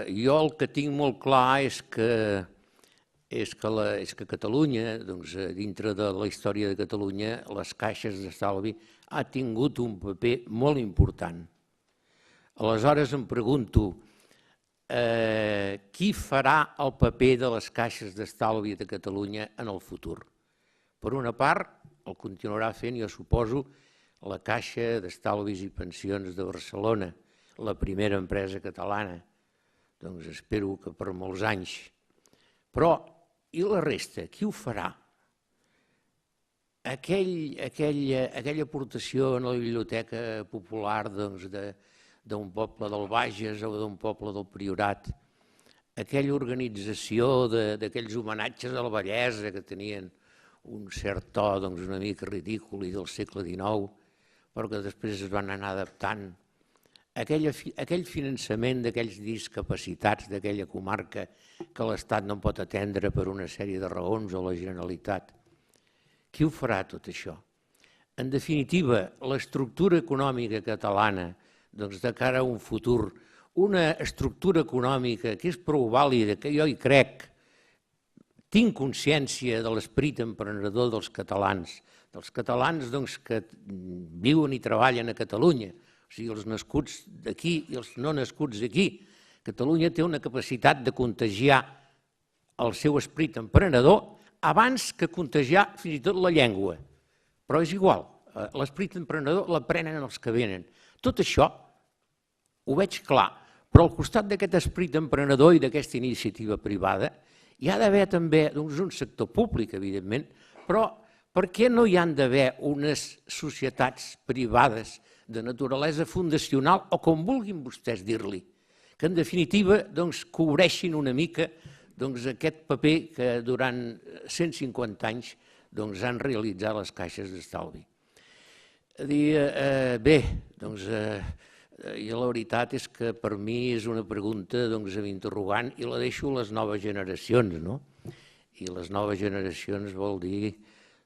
jo el que tinc molt clar és que Catalunya, dintre de la història de Catalunya, les caixes d'estalvi ha tingut un paper molt important. Aleshores em pregunto, qui farà el paper de les caixes d'estalvi de Catalunya en el futur? Per una part, el continuarà fent, jo suposo, la Caixa d'Estalvis i Pensions de Barcelona, la primera empresa catalana. Doncs espero que per molts anys. Però, i la resta, qui ho farà? Aquella aportació a la biblioteca popular d'un poble del Bages o d'un poble del Priorat, aquella organització d'aquells homenatges a la bellesa que tenien un cert to una mica ridícul i del segle XIX, però que després es van anar adaptant, aquell finançament d'aquells discapacitats d'aquella comarca que l'Estat no pot atendre per una sèrie de raons o la Generalitat. Qui ho farà tot això? En definitiva, l'estructura econòmica catalana de cara a un futur, una estructura econòmica que és prou vàlida, que jo hi crec, tinc consciència de l'esperit emprenedor dels catalans que viuen i treballen a Catalunya, o sigui, els nascuts d'aquí i els no nascuts d'aquí. Catalunya té una capacitat de contagiar el seu esperit emprenedor abans que contagiar fins i tot la llengua. Però és igual, l'esperit emprenedor l'aprenen els que venen. Tot això ho veig clar, però al costat d'aquest esperit emprenedor i d'aquesta iniciativa privada hi ha d'haver també un sector públic, evidentment, però per què no hi han d'haver unes societats privades de naturalesa fundacional o com vulguin vostès dir-li, que en definitiva cobreixin una mica aquest paper que durant 150 anys han realitzat les caixes d'estalvi. Bé, i la veritat és que per mi és una pregunta interrogant i la deixo a les noves generacions, no? I les noves generacions vol dir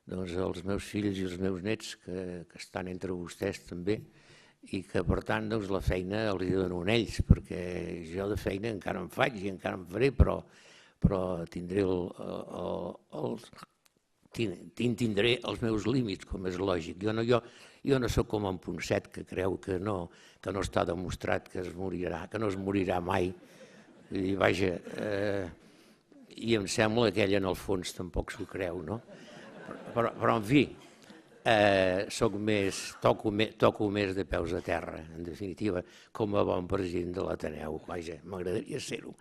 els meus fills i els meus nets que estan entre vostès també i que per tant la feina els dono a ells, perquè jo de feina encara en faig i encara en faré, però tindré els meus límits, com és lògic. Jo no soc com en Ponset, que creu que no està demostrat que no es morirà mai. Vaja, i em sembla que ell en el fons tampoc s'ho creu, no? Però en fi, toco més de peus a terra, en definitiva, com a bon president de l'Ateneu. Vaja, m'agradaria ser-ho.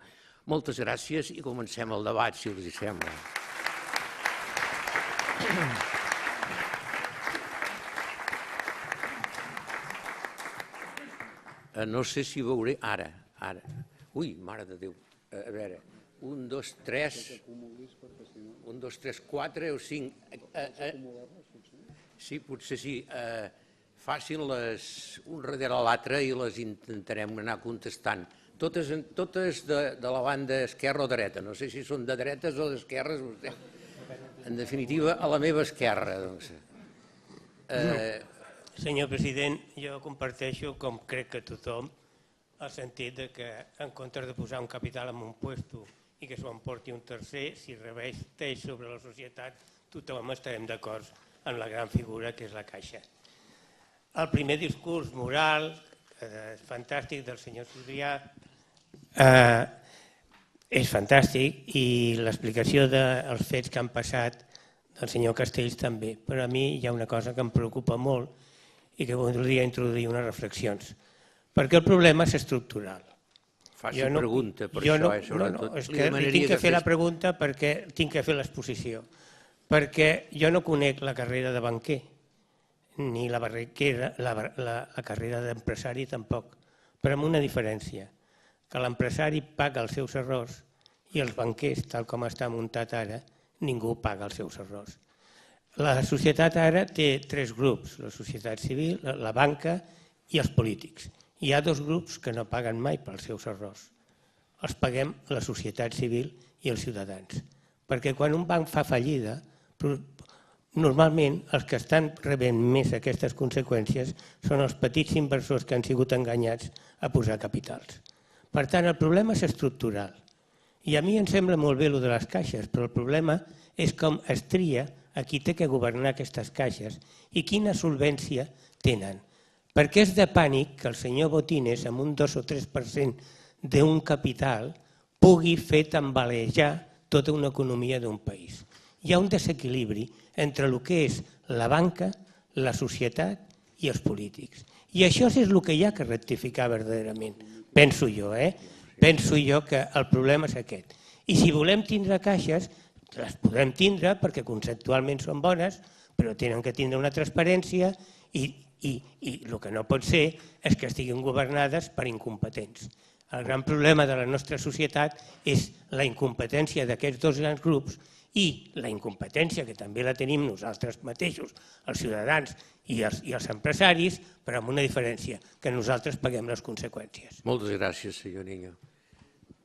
Moltes gràcies i comencem el debat, si us hi sembla. No sé si veuré ara. Ui, mare de Déu. A veure, 1, 2, 3... 1, 2, 3, 4 o 5... Sí, potser sí. Facin-les un darrere l'altre i les intentarem anar contestant. Totes de la banda esquerra o dreta. No sé si són de dretes o d'esquerres. En definitiva, a la meva esquerra. Senyor president, jo comparteixo, com crec que tothom, el sentit que en comptes de posar un capital en un puesto i que s'ho emporti un tercer, si reverteix sobre la societat, tothom estarem d'acord en la gran figura que és la Caixa. El primer discurs moral, fantàstic, del senyor Sudrià, és fantàstic i l'explicació dels fets que han passat del senyor Castells també, però a mi hi ha una cosa que em preocupa molt i que voldria introduir unes reflexions, perquè el problema és estructural. Faci pregunta per això, sobretot. No, és que li tinc que fer la pregunta perquè tinc que fer l'exposició, perquè jo no conec la carrera de banquer, ni la carrera d'empresari tampoc, però amb una diferència, que l'empresari paga els seus errors i els banquers, tal com està muntat ara, ningú paga els seus errors. La societat ara té 3 grups, la societat civil, la banca i els polítics. Hi ha 2 grups que no paguen mai pels seus errors. Els paguem la societat civil i els ciutadans. Perquè quan un banc fa fallida, normalment els que estan rebent més aquestes conseqüències són els petits inversors que han sigut enganyats a posar capitals. Per tant, el problema és estructural. I a mi em sembla molt bé el de les caixes, però el problema és com es tria a qui té que governar aquestes caixes i quina solvència tenen. Perquè és de pànic que el senyor Botines, amb un 2 o 3% d'un capital, pugui fer tambalejar tota una economia d'un país. Hi ha un desequilibri entre el que és la banca, la societat i els polítics. I això és el que hi ha que rectificar verdaderament. Penso jo, Penso jo que el problema és aquest. I si volem tindre caixes, les podem tindre perquè conceptualment són bones, però tenen que tindre una transparència i el que no pot ser és que estiguin governades per incompetents. El gran problema de la nostra societat és la incompetència d'aquests 2 grans grups i la incompetència, que també la tenim nosaltres mateixos, els ciutadans i els empresaris, però amb una diferència, que nosaltres paguem les conseqüències. Moltes gràcies, senyor Niño.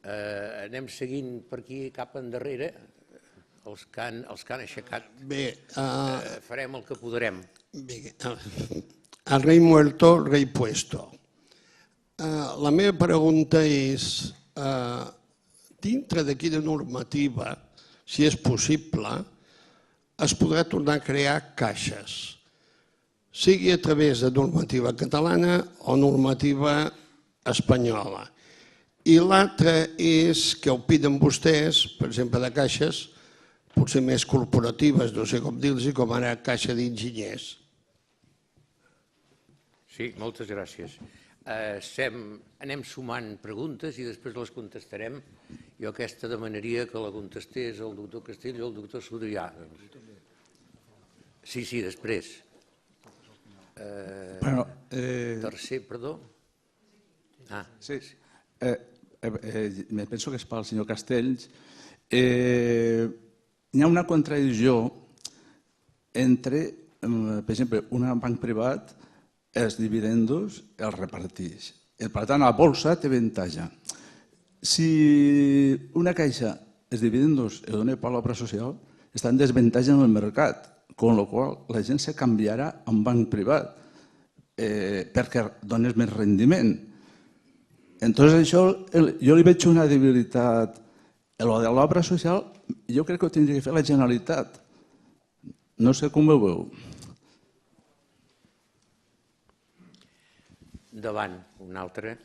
Anem seguint per aquí cap endarrere, els que han aixecat. Bé, farem el que podrem. Bé, el rei muerto, el rei puesto. La meva pregunta és, dintre de quina normativa, si és possible, es podrà tornar a crear caixes, sigui a través de normativa catalana o normativa espanyola. I l'altre és què opinen vostès, per exemple, de caixes, potser més corporatives, no sé com dir-los, com ara caixa d'enginyers. Sí, moltes gràcies. Anem sumant preguntes i després les contestarem. Jo aquesta demanaria que la contestés el doctor Castells o el doctor Sudrià. Sí, després. Tercer, perdó. Sí. me penso que és pel senyor Castells, hi ha una contradicció entre, per exemple, un banc privat els dividendos els reparteix. Per tant, la bolsa té avantatge. Si una caixa els dividendos els dona per l'obra social, està en desavantatge en el mercat, amb la qual la gent se canviarà a un banc privat perquè dones més rendiment. Entonces, això, jo li veig una debilitat. Lo de l'obra social, jo crec que ho tindria que fer la Generalitat. No sé com ho veu. Davant, un altre.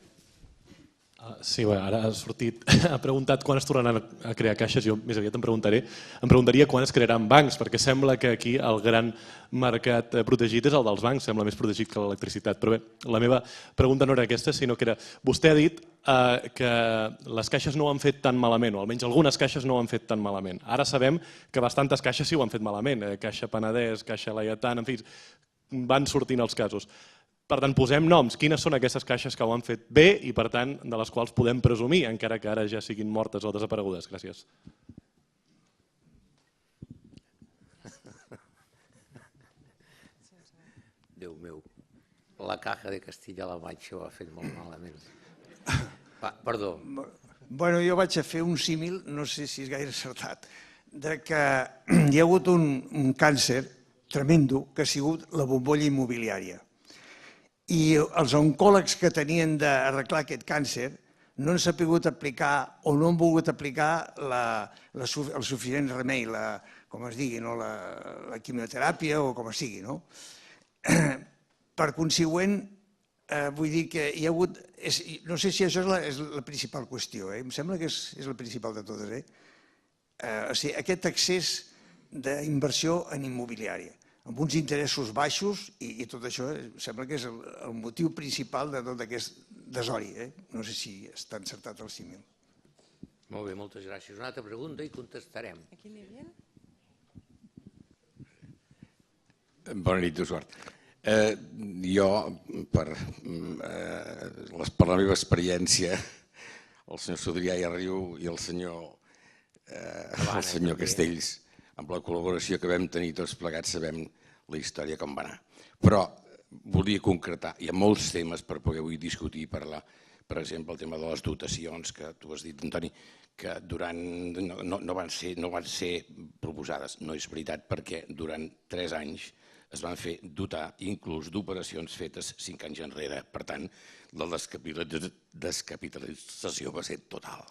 Sí, ara ha sortit, ha preguntat quan es tornaran a crear caixes, jo més aviat em preguntaria quan es crearan bancs, perquè sembla que aquí el gran mercat protegit és el dels bancs, sembla més protegit que l'electricitat. Però bé, la meva pregunta no era aquesta, sinó que era, vostè ha dit que les caixes no ho han fet tan malament, o almenys algunes caixes no ho han fet tan malament. Ara sabem que bastantes caixes sí ho han fet malament, Caixa Penedès, Caixa Laietana, en fi, van sortint els casos. Per tant, posem noms. Quines són aquestes caixes que ho han fet bé i, per tant, de les quals podem presumir, encara que ara ja siguin mortes o desaparegudes? Gràcies. Déu meu, la Caja de Castilla-La Manxa ho ha fet molt malament. Perdó. Bueno, jo vaig a fer un símil, no sé si és gaire acertat, de que hi ha hagut un càncer tremendo que ha sigut la bombolla immobiliària. I els oncòlegs que tenien d'arreglar aquest càncer no han sabut aplicar o no han volgut aplicar el suficient remei, com es digui, la quimioteràpia o com es sigui. Per consegüent, vull dir que hi ha hagut... No sé si això és la principal qüestió, em sembla que és la principal de totes. O sigui, aquest excés d'inversió en immobiliària, amb uns interessos baixos i tot això sembla que és el motiu principal de tot aquest desori. No sé si està encertat el símil. Molt bé, moltes gràcies. Una altra pregunta i contestarem. Bona nit, Eduard. Jo, per la meva experiència, el senyor Sudrià ja riu i el senyor Castells, amb la col·laboració que vam tenir tots plegats, sabem la història com va anar. Però volia concretar, hi ha molts temes per poder avui discutir i parlar. Per exemple, el tema de les dotacions, que tu has dit, Antoni, que no van ser proposades. No és veritat, perquè durant 3 anys es van fer dotar inclús d'operacions fetes 5 anys enrere. Per tant, la descapitalització va ser total.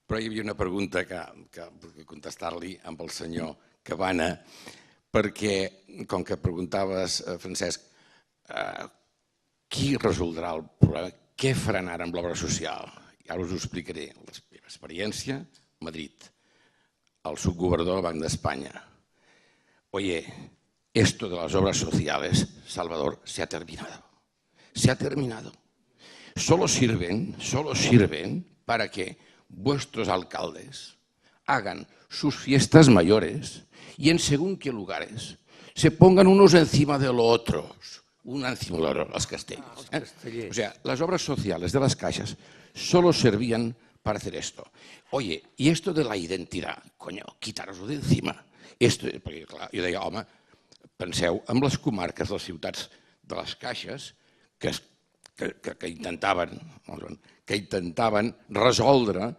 Però hi havia una pregunta que contestar-li amb el senyor Cabana, perquè, com que preguntaves, Francesc, qui resoldrà el problema? Què faran ara amb l'obra social? I ara us ho explicaré. La meva experiència, Madrid, el subgovernador del Banc d'Espanya. Oye, esto de las obras sociales, Salvador, se ha terminado. Se ha terminado. Solo sirven para que vuestros alcaldes hagan sus fiestas mayores y en según qué lugares se pongan unos encima de los otros, una encima de los los castellos. O sea, las obras sociales de las caixas solo servían para hacer esto. Oye, y esto de la identidad, coño, quitaros-ho de encima. Perquè, clar, jo deia, home, penseu en les comarques, les ciutats de les caixes que intentaven resoldre,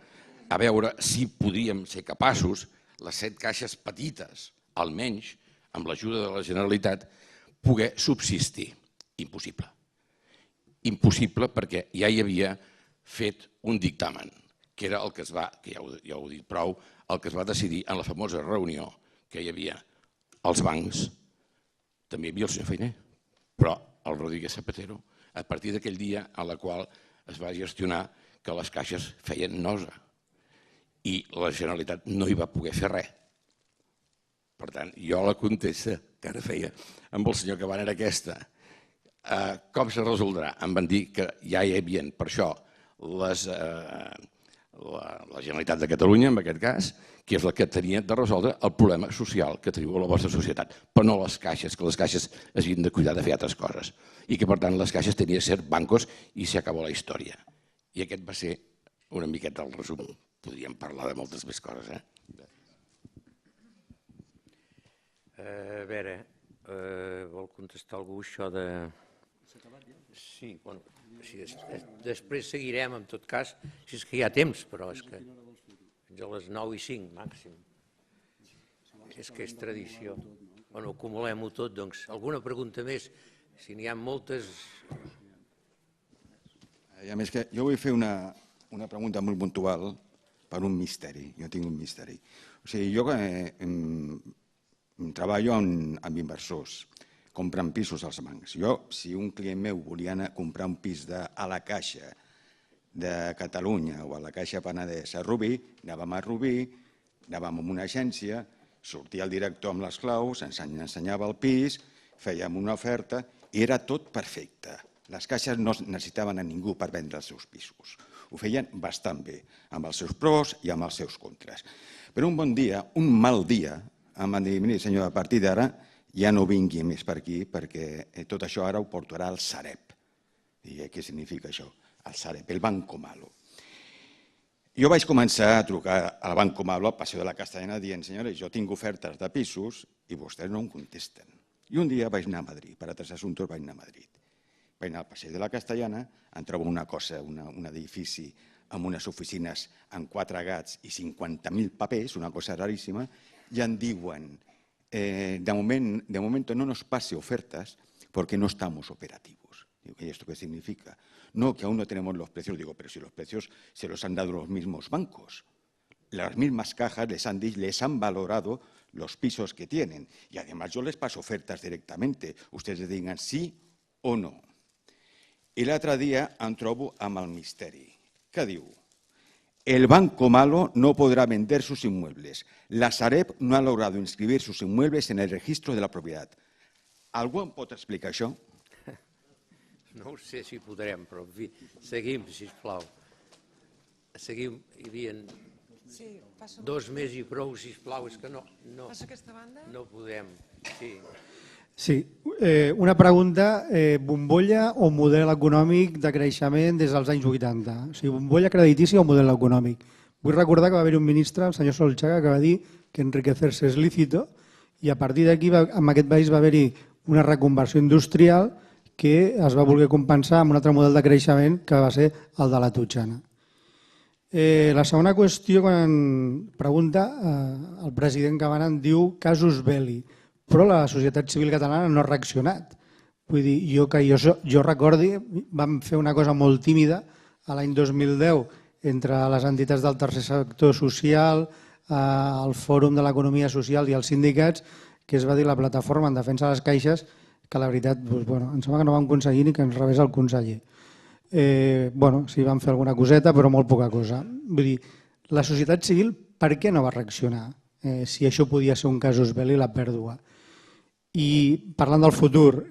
a veure si podíem ser capaços, les 7 caixes petites, almenys, amb l'ajuda de la Generalitat, poder subsistir. Impossible. Impossible perquè ja hi havia fet un dictamen, que era el que es va, que ja ho he dit prou, el que es va decidir en la famosa reunió que hi havia als bancs, també hi havia el senyor Fainé, però el Rodríguez Zapatero, a partir d'aquell dia en la qual es va gestionar que les caixes feien nosa i la Generalitat no hi va poder fer res. Per tant, jo la contesta que ara feia amb el senyor Cabana era aquesta. Com se resoldrà? Em van dir que ja hi havia, per això, la Generalitat de Catalunya, en aquest cas, que és la que tenia de resoldre el problema social que teniu a la vostra societat, però no les caixes, que les caixes hagin de cuidar de fer altres coses. I que, per tant, les caixes tenien de ser bancos i s'acabó la història. I aquest va ser una miqueta el resum. Podríem parlar de moltes més coses, A veure, vol contestar algú això de... Sí, bueno, després seguirem, en tot cas, si és que hi ha temps, però és que fins a les 9:05 màxim. És que és tradició. Bueno, acumulem-ho tot, doncs. Alguna pregunta més? Si n'hi ha moltes... A més que jo vull fer una pregunta molt puntual per un misteri. Jo tinc un misteri. O sigui, jo treballo amb inversors, compren pisos als bancs. Jo, si un client meu volia comprar un pis a la Caixa de Catalunya o a la Caixa Penedès a Rubí, anàvem a Rubí, anàvem a una agència, sortia el director amb les claus, ens ensenyava el pis, fèiem una oferta i era tot perfecte. Les caixes no necessitaven a ningú per vendre els seus pisos. Ho feien bastant bé, amb els seus pros i amb els seus contres. Però un bon dia, un mal dia, em van dir, miri senyor, a partir d'ara ja no vingui més per aquí perquè tot això ara ho portarà al Sareb. I què significa això? El Sareb, el Banco Malo. Jo vaig començar a trucar al Banco Malo, al Paseo de la Castellana, dient, senyores, jo tinc ofertes de pisos i vostès no em contesten. I un dia vaig anar a Madrid, per altres assumptes vaig anar a Madrid. Vaig anar al Paseo de la Castellana, em trobo una cosa, un edifici amb unes oficines amb 4 gats i 50.000 papers, una cosa raríssima, i em diuen, de momento no nos pase ofertas porque no estamos operativos. Digo, ¿y esto qué significa? No, que aún no tenemos los precios. Digo, pero si los precios se los han dado los mismos bancos. Las mismas cajas les han valorado los pisos que tienen. Y además yo les paso ofertas directamente. Ustedes digan sí o no. I l'altre dia em trobo amb el misteri. Què diu? El Banco Malo no podrá vender sus inmuebles. La Sareb no ha logrado inscribir sus inmuebles en el registro de la propiedad. Algú em pot explicar això? No ho sé si podrem, però en fi, seguim, sisplau. Seguim, hi havia 2 més i prou, sisplau, és que no podem. Sí, una pregunta, bombolla o model econòmic de creixement des dels anys 80? O sigui, bombolla creditícia o model econòmic? Vull recordar que va haver un ministre, el senyor Solchaga, que va dir que enriquecerse es lícito i a partir d'aquí en aquest país va haver-hi una reconversió industrial que es va voler compensar amb un altre model de creixement que va ser el de la Totxana. La segona qüestió, quan pregunta, el president Cabana en diu casus belli, però la societat civil catalana no ha reaccionat. Vull dir, jo recordi, vam fer una cosa molt tímida l'any 2010 entre les entitats del tercer sector social, el Fòrum de l'Economia Social i els sindicats, que es va dir la plataforma en defensa de les caixes, que la veritat, em sembla que no vam aconseguir ni que ens rebés el conseller. Sí, vam fer alguna coseta, però molt poca cosa. Vull dir, la societat civil per què no va reaccionar si això podia ser un casus belli, la pèrdua? I parlant del futur,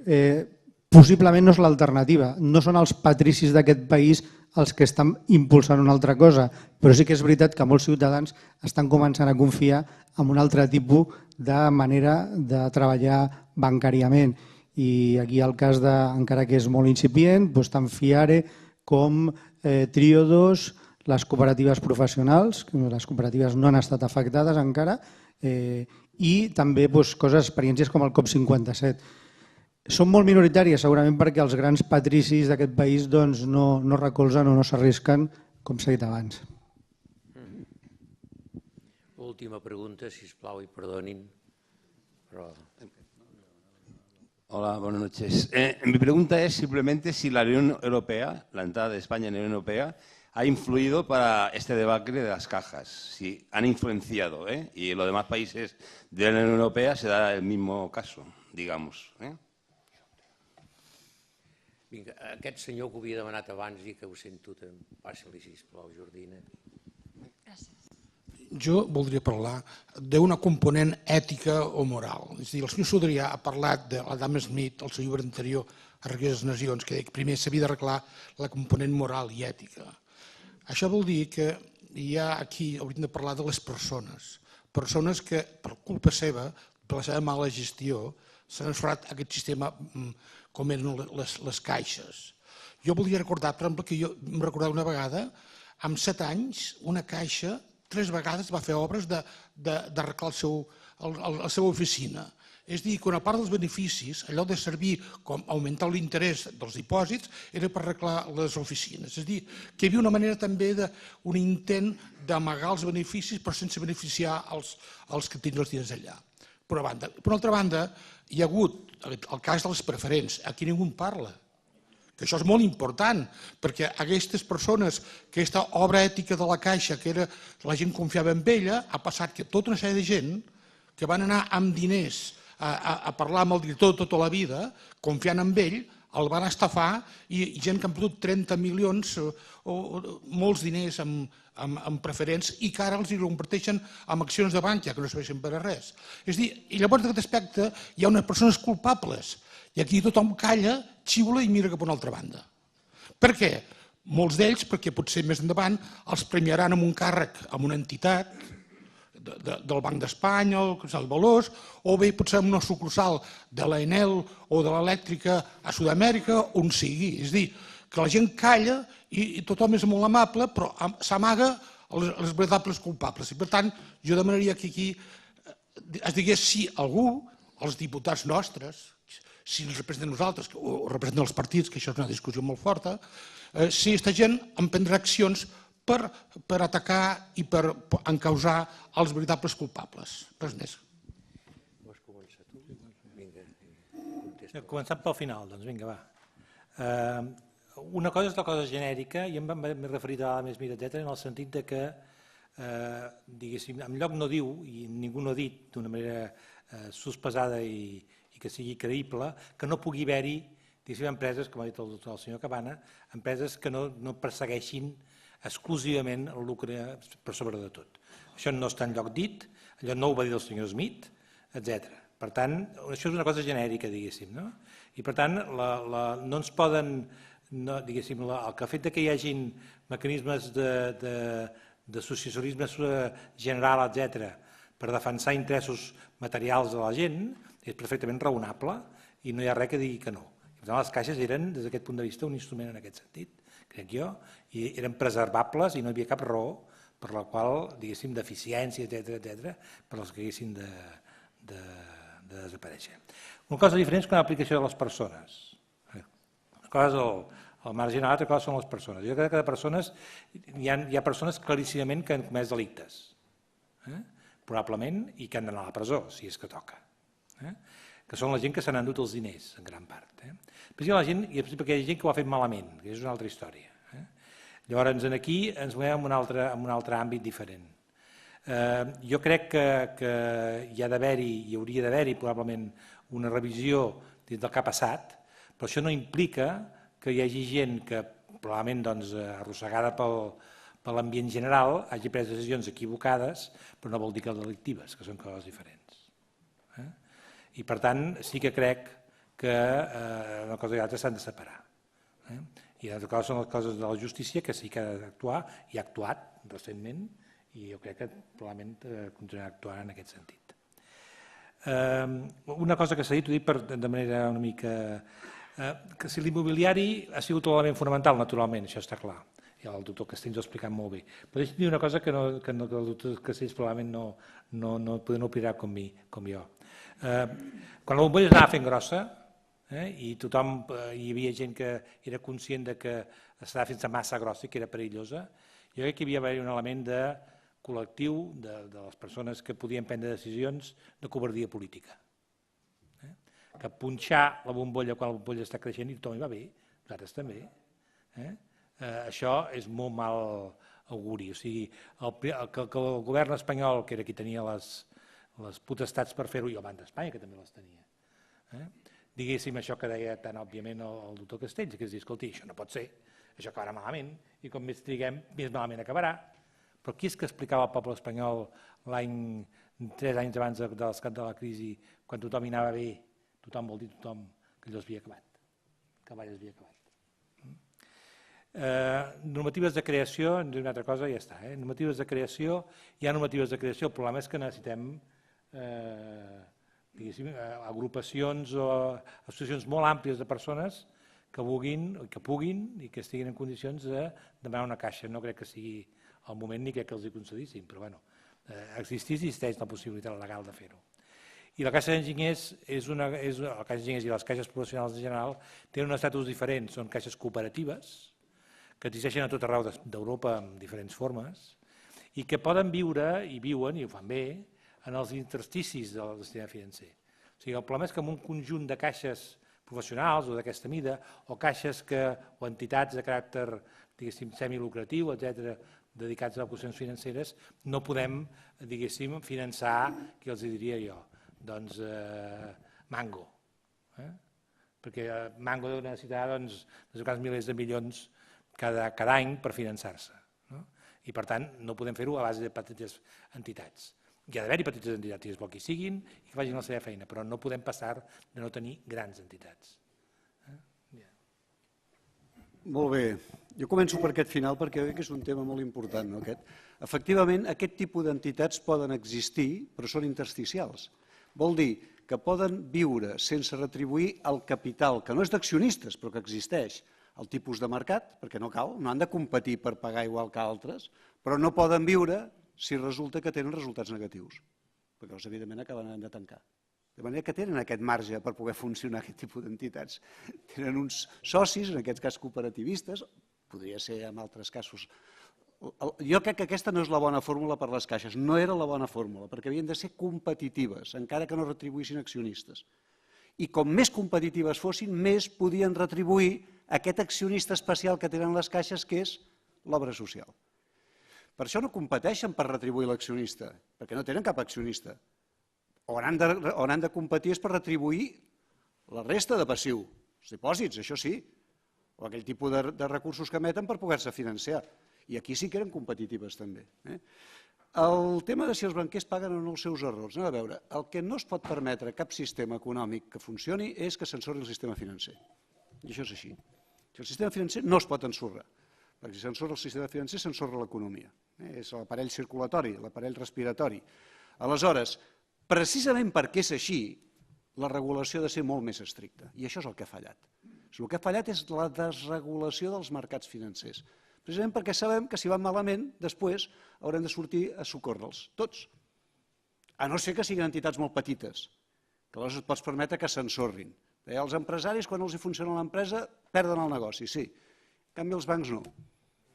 possiblement no és l'alternativa, no són els patricis d'aquest país els que estan impulsant una altra cosa, però sí que és veritat que molts ciutadans estan començant a confiar en un altre tipus de manera de treballar bancàriament. I aquí el cas, encara que és molt incipient, tant FIARE com Tríodos, les cooperatives professionals, les cooperatives no han estat afectades encara, i també experiències com el COP57. Són molt minoritàries segurament perquè els grans patricis d'aquest país no recolzen o no s'arrisquen, com s'ha dit abans. Última pregunta, sisplau, i perdonin. Hola, buenas noches. Mi pregunta es simplemente si la Unión Europea, la entrada de España en la Unión Europea, ha influido para este debacle de las cajas, si han influenciado, y en los demás países de la Unión Europea se da el mismo caso, digamos. Vinga, aquest senyor que ho havia demanat abans i que ho sento, passi-li, sisplau, Jordina. Jo voldria parlar d'una component ètica o moral. És a dir, el senyor Sudrià ha parlat de l'Adam Smith, el seu llibre anterior, a Riqueses Nacions, que deia que primer s'havia d'arreglar la component moral i ètica. Això vol dir que ja aquí hauríem de parlar de les persones. Persones que, per culpa seva, per la seva mala gestió, s'han ensorrat aquest sistema com eren les caixes. Jo voldria recordar, per exemple, que jo em recordava una vegada en 7 anys, una caixa 3 vegades va fer obres d'arreglar la seva oficina. És a dir, que una part dels beneficis, en lloc de servir com augmentar l'interès dels dipòsits, era per arreglar les oficines. És a dir, que hi havia una manera també d'un intent d'amagar els beneficis però sense beneficiar els que tenen els diners allà. Per una banda. Per una altra banda, hi ha hagut el cas de les preferents. Aquí ningú en parla. Que això és molt important, perquè aquestes persones, aquesta obra ètica de la Caixa, que era la gent confiava en ella, ha passat que tota una sèrie de gent que van anar amb diners a parlar amb el director tota la vida, confiant en ell, el van estafar i gent que han perdut 30 milions o molts diners en preferents i que ara els hi converteixen en accions de Bankia, que no serveixen per a res. És a dir, i llavors d'aquest aspecte hi ha unes persones culpables i aquí tothom calla, xiula i mira cap a una altra banda. Per què? Molts d'ells, perquè potser més endavant els premiaran amb un càrrec en una entitat del Banc d'Espanya, el Valors, o bé potser en una sucursal de l'Enel o de l'Elèctrica a Sud-amèrica, on sigui. És a dir, que la gent calla i tothom és molt amable, però s'amaga els veritables culpables. I per tant, jo demanaria que aquí es digués si algú, els diputats nostres, si ens representen nosaltres o representen els partits, que això és una discussió molt forta, si aquesta gent emprendrà accions per atacar i per encausar els veritables culpables. Res més. Començant pel final, doncs vinga, va. Una cosa és la cosa genèrica, i m'he referit a la més mira, etc., en el sentit que, diguéssim, en lloc no diu, i ningú no ha dit d'una manera sospesada i que sigui creïble, que no pugui haver-hi, diguéssim, empreses, com ha dit el senyor Cabana, empreses que no persegueixin exclusivament el lucre per sobre de tot. Això no està enlloc dit, allò no ho va dir el senyor Smith, etc. Per tant, això és una cosa genèrica, diguéssim, no? I per tant, no ens poden, diguéssim, el fet que hi hagin mecanismes d'associacionisme general, etc., per defensar interessos materials de la gent, és perfectament raonable i no hi ha res que digui que no. Per tant, les caixes eren, des d'aquest punt de vista, un instrument en aquest sentit, crec jo, i eren preservables i no hi havia cap raó per la qual, diguéssim, deficiència, etc., per les que haguessin de desaparèixer. Una cosa diferent és que l'aplicació de les persones. Una cosa és el marge general, l'altra cosa són les persones. Jo crec que de persones hi ha persones claríssimament que han comès delictes, probablement, i que han d'anar a la presó, si és que toca. Que són la gent que s'han endut els diners, en gran part. Però hi ha gent que ho ha fet malament, que és una altra història. Llavors, aquí ens movem en un altre àmbit diferent. Jo crec que hi ha d'haver-hi, hi hauria d'haver-hi probablement una revisió del que ha passat, però això no implica que hi hagi gent que probablement arrossegada per l'ambient general hagi pres decisions equivocades, però no vol dir que delictives, que són coses diferents. I per tant sí que crec que una cosa i l'altra s'han de separar. I l'altra cosa són les coses de la justícia que sí que ha d'actuar i ha actuat recentment i jo crec que probablement continuarà actuant en aquest sentit. Una cosa que s'ha dit, ho dic de manera una mica... que si l'immobiliari ha sigut l'element fonamental, naturalment, això està clar. I el doctor Castells ho ha explicat molt bé. Però deixa'm dir una cosa que el doctor Castells probablement no poden opinar com jo. Quan la bombolla es anava fent grossa i hi havia gent que era conscient que estava fent-se massa grossa i que era perillosa, jo crec que hi havia d'haver un element col·lectiu de les persones que podien prendre decisions de covardia política. Que punxar la bombolla quan la bombolla està creixent i tothom hi va bé, nosaltres també. Això és molt mal auguri. O sigui, que el govern espanyol, que era qui tenia les potestats per fer-ho, i el Banc d'Espanya, que també les tenia, diguéssim això que deia tan òbviament el doctor Castells, que és dir, escolti, això no pot ser, això acabarà malament, i com més triguem, més malament acabarà. Però qui és que explicava al poble espanyol 3 anys abans de l'esclat de la crisi, quan tothom hi anava bé, tothom vol dir tothom, que allò s'havia acabat, que mai s'havia acabat. Normatives de creació, hem dit una altra cosa i ja està. Normatives de creació, hi ha normatives de creació, el problema és que necessitem agrupacions o associacions molt àmplies de persones que vulguin, que puguin i que estiguin en condicions de demanar una caixa. No crec que sigui el moment ni crec que els hi concedissin, però bueno, existeix la possibilitat legal de fer-ho. I la Caixa d'Enginyers i les caixes professionals en general tenen un estatus diferent, són caixes cooperatives que existeixen a tot arreu d'Europa en diferents formes i que poden viure, i viuen, i ho fan bé, en els intersticis del sistema financer. O sigui, el problema és que en un conjunt de caixes professionals o d'aquesta mida, o caixes o entitats de caràcter, diguéssim, semilucratiu, etc., dedicats a operacions financeres, no podem, diguéssim, finançar, què els diria jo, doncs Mango. Perquè Mango necessitarà no sé quants milers de milions cada any per finançar-se. I per tant no podem fer-ho a base de petites entitats. Hi ha d'haver-hi petites entitats, i és bo que hi siguin i que facin la seva feina, però no podem passar de no tenir grans entitats. Molt bé. Jo començo per aquest final perquè crec que és un tema molt important. Efectivament, aquest tipus d'entitats poden existir, però són intersticials. Vol dir que poden viure sense retribuir el capital, que no és d'accionistes, però que existeix, el tipus de mercat, perquè no cal, no han de competir per pagar igual que altres, però no poden viure si resulta que tenen resultats negatius, perquè evidentment acaben de tancar. De manera que tenen aquest marge per poder funcionar aquest tipus d'entitats. Tenen uns socis, en aquest cas cooperativistes, podria ser en altres casos. Jo crec que aquesta no és la bona fórmula per les caixes, no era la bona fórmula, perquè havien de ser competitives, encara que no retribuïssin accionistes. I com més competitives fossin, més podien retribuir aquest accionista especial que tenen les caixes, que és l'obra social. Per això no competeixen per retribuir l'accionista, perquè no tenen cap accionista. On han de competir és per retribuir la resta de passiu, els dipòsits, això sí, o aquell tipus de recursos que emeten per poder-se financiar. I aquí sí que eren competitives també. El tema de si els banquers paguen o no els seus errors. A veure, el que no es pot permetre a cap sistema econòmic que funcioni és que s'ensorri el sistema financer. I això és així. El sistema financer no es pot ensorrar, perquè si s'ensorra el sistema financer s'ensorra l'economia. És l'aparell circulatori, l'aparell respiratori. Aleshores, precisament perquè és així, la regulació ha de ser molt més estricta. I això és el que ha fallat. El que ha fallat és la desregulació dels mercats financers. Precisament perquè sabem que si van malament, després haurem de sortir a socórrer-los, tots. A no ser que siguin entitats molt petites, que aleshores et pots permetre que s'ensorrin. Els empresaris, quan els funciona l'empresa, perden el negoci, sí. En canvi, els bancs no,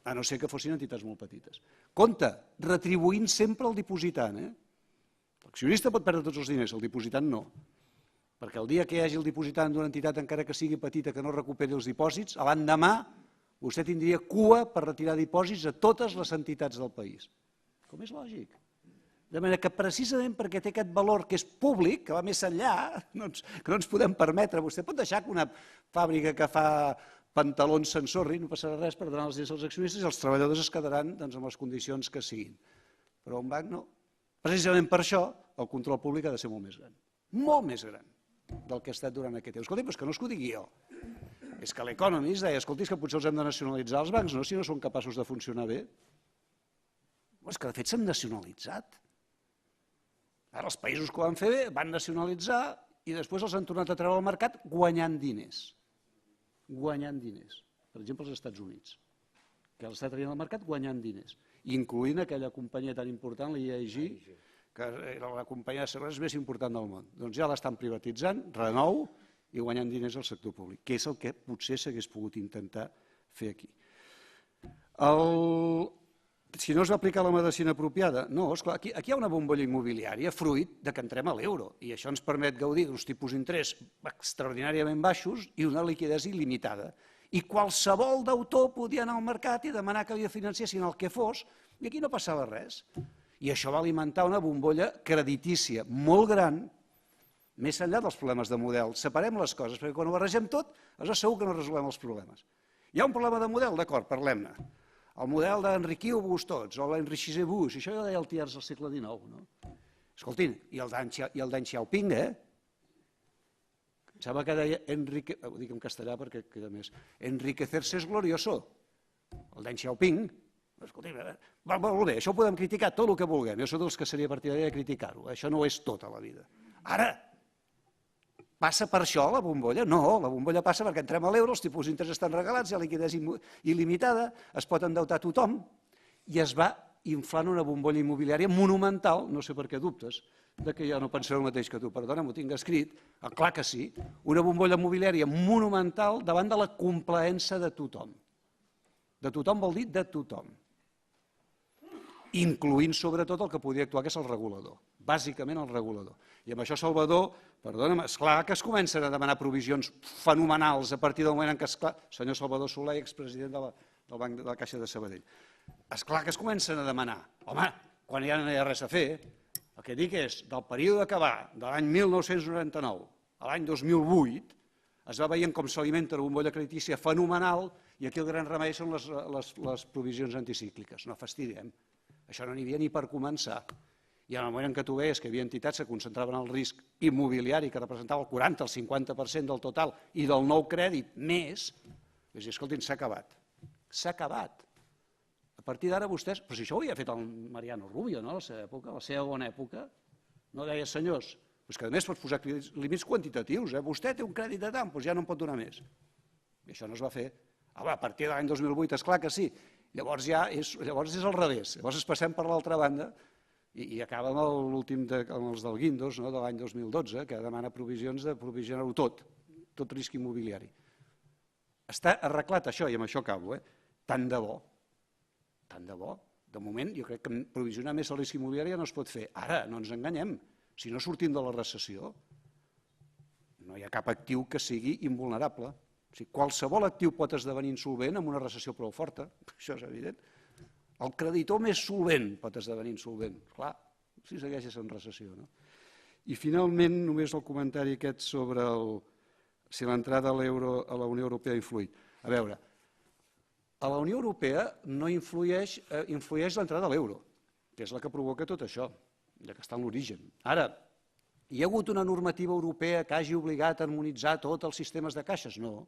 a no ser que fossin entitats molt petites. Compte, retribuint sempre el dipositant. L'accionista pot perdre tots els diners, el dipositant no. Perquè el dia que hi hagi el dipositant d'una entitat, encara que sigui petita, que no recuperi els dipòsits, l'endemà vostè tindria cua per retirar dipòsits a totes les entitats del país. Com és lògic. De manera que precisament perquè té aquest valor que és públic, que va més enllà, que no ens podem permetre. Vostè pot deixar que una fàbrica que fa pantalons s'ensorri, no passarà res per donar els diners als accionistes i els treballadors es quedaran amb les condicions que siguin. Però un banc no. Precisament per això el control públic ha de ser molt més gran. Molt més gran del que ha estat durant aquest temps. Escolti, però és que no és que ho digui jo. És que l'Economist deia, escolti, és que potser els hem de nacionalitzar els bancs, no? Si no són capaços de funcionar bé. És que de fet s'han nacionalitzat. Ara els països que ho van fer bé van nacionalitzar i després els han tornat a treure al mercat guanyant diners. Guanyant diners. Per exemple, els Estats Units, que els està traient al mercat guanyant diners, incloent aquella companyia tan important, l'IAG, que era la companyia de serveis més important del món. Doncs ja l'estan privatitzant, renou, i guanyant diners al sector públic, que és el que potser s'hagués pogut intentar fer aquí. Si no es va aplicar la medicina apropiada, no, esclar, aquí hi ha una bombolla immobiliària fruit de que entrem a l'euro i això ens permet gaudir d'uns tipus d'interès extraordinàriament baixos i una liquiditat il·limitada. I qualsevol deutor podia anar al mercat i demanar que li financiessin el que fos i aquí no passava res. I això va alimentar una bombolla creditícia molt gran, més enllà dels problemes de model. Separem les coses, perquè quan ho barregem tot, aleshores segur que no resolem els problemes. Hi ha un problema de model? D'acord, parlem-ne. El model d'enriquiu-vos tots, o l'enriquissez-vos, això ja ho deia el Thiers al segle XIX. Escoltin, i el d'en Xiaoping, Em sembla que deia, ho dic en castellà perquè queda més, enriquecerse es glorioso. El d'en Xiaoping, escolti, molt bé, això ho podem criticar tot el que vulguem, jo soc dels que seria partidari de criticar-ho, això no ho és tot a la vida. Ara, Passa per això la bombolla? No, la bombolla passa perquè entrem a l'euro, els tipus d'interès estan regalats, hi ha liquiditat il·limitada, es pot endeutar tothom, i es va inflant una bombolla immobiliària monumental, no sé per què dubtes, que jo no pensaré el mateix que tu, perdona, m'ho tinc escrit, clar que sí, una bombolla immobiliària monumental davant de la complaença de tothom. De tothom vol dir de tothom. Incloent sobretot el que podia actuar, que és el regulador, bàsicament el regulador. I amb això Salvador, perdona'm, esclar que es comencen a demanar provisions fenomenals a partir del moment en què, esclar, senyor Salvador Soler, expresident del Banc de la Caixa de Sabadell, esclar que es comencen a demanar. Home, quan ja no hi ha res a fer, el que dic és, del període que va, de l'any 1999 a l'any 2008, es va veient com s'alimenta una bombolla creditícia fenomenal i aquí el gran remei són les provisions anticícliques. No fastidiem. Això no n'hi havia ni per començar. I en el moment en què tu veies que hi havia entitats que concentraven el risc immobiliari, que representava el 40, el 50% del total, i del nou crèdit més, vaig dir, escoltin, s'ha acabat. S'ha acabat. A partir d'ara vostès... Però si això ho havia fet el Mariano Rubio, no?, a la seva època, a la seva bona època. No deia, senyors, és que a més pots posar límits quantitatius. Vostè té un crèdit de tant, doncs ja no en pot donar més. I això no es va fer. A partir de l'any 2008, esclar que sí. Llavors és al revés, llavors es passem per l'altra banda i acaba amb l'últim amb els del Guindos de l'any 2012, que demana provisions de provisionar-ho tot risc immobiliari. Està arreglat això, i amb això acabo, tant de bo, tant de bo. De moment jo crec que provisionar més el risc immobiliari no es pot fer. Ara, no ens enganyem, si no sortim de la recessió no hi ha cap actiu que sigui invulnerable. Qualsevol actiu pot esdevenir insolvent amb una recessió prou forta, això és evident. El creditor més solvent pot esdevenir insolvent, clar, si segueixes en recessió. I finalment només el comentari aquest sobre si l'entrada a l'euro a la Unió Europea ha influït. A veure, a la Unió Europea no influeix l'entrada a l'euro, que és la que provoca tot això, ja que està en l'origen. Ara, hi ha hagut una normativa europea que hagi obligat a harmonitzar tots els sistemes de caixes? No.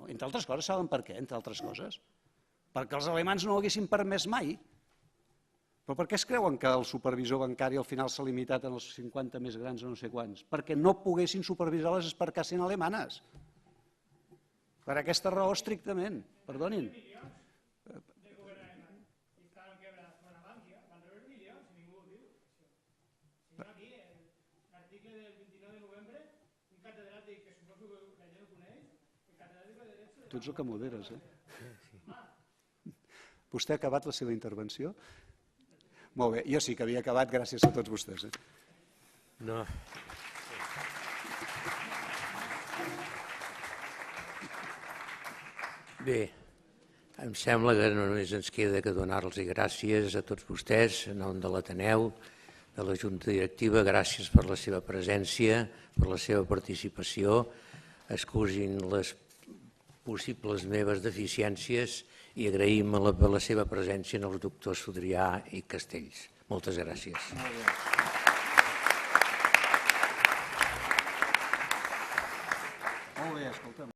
Entre altres coses, saben per què? Entre altres coses. Perquè els alemans no ho haguessin permès mai. Però per què es creuen que el supervisor bancari al final s'ha limitat en els 50 més grans o no sé quants? Perquè no poguessin supervisar les exportacions alemanes. Per aquesta raó estrictament. Perdonin. Tu ets el que moderes, Vostè ha acabat la seva intervenció? Molt bé, jo sí que havia acabat gràcies a tots vostès. No. Bé, em sembla que no només ens queda que donar-los gràcies a tots vostès, en nom de l'Ateneu, de la Junta Directiva, gràcies per la seva presència, per la seva participació, excusin les possibles meves deficiències i agraïm la seva presència en els doctors Sudrià i Castells. Moltes gràcies. Molt bé, escolta'm.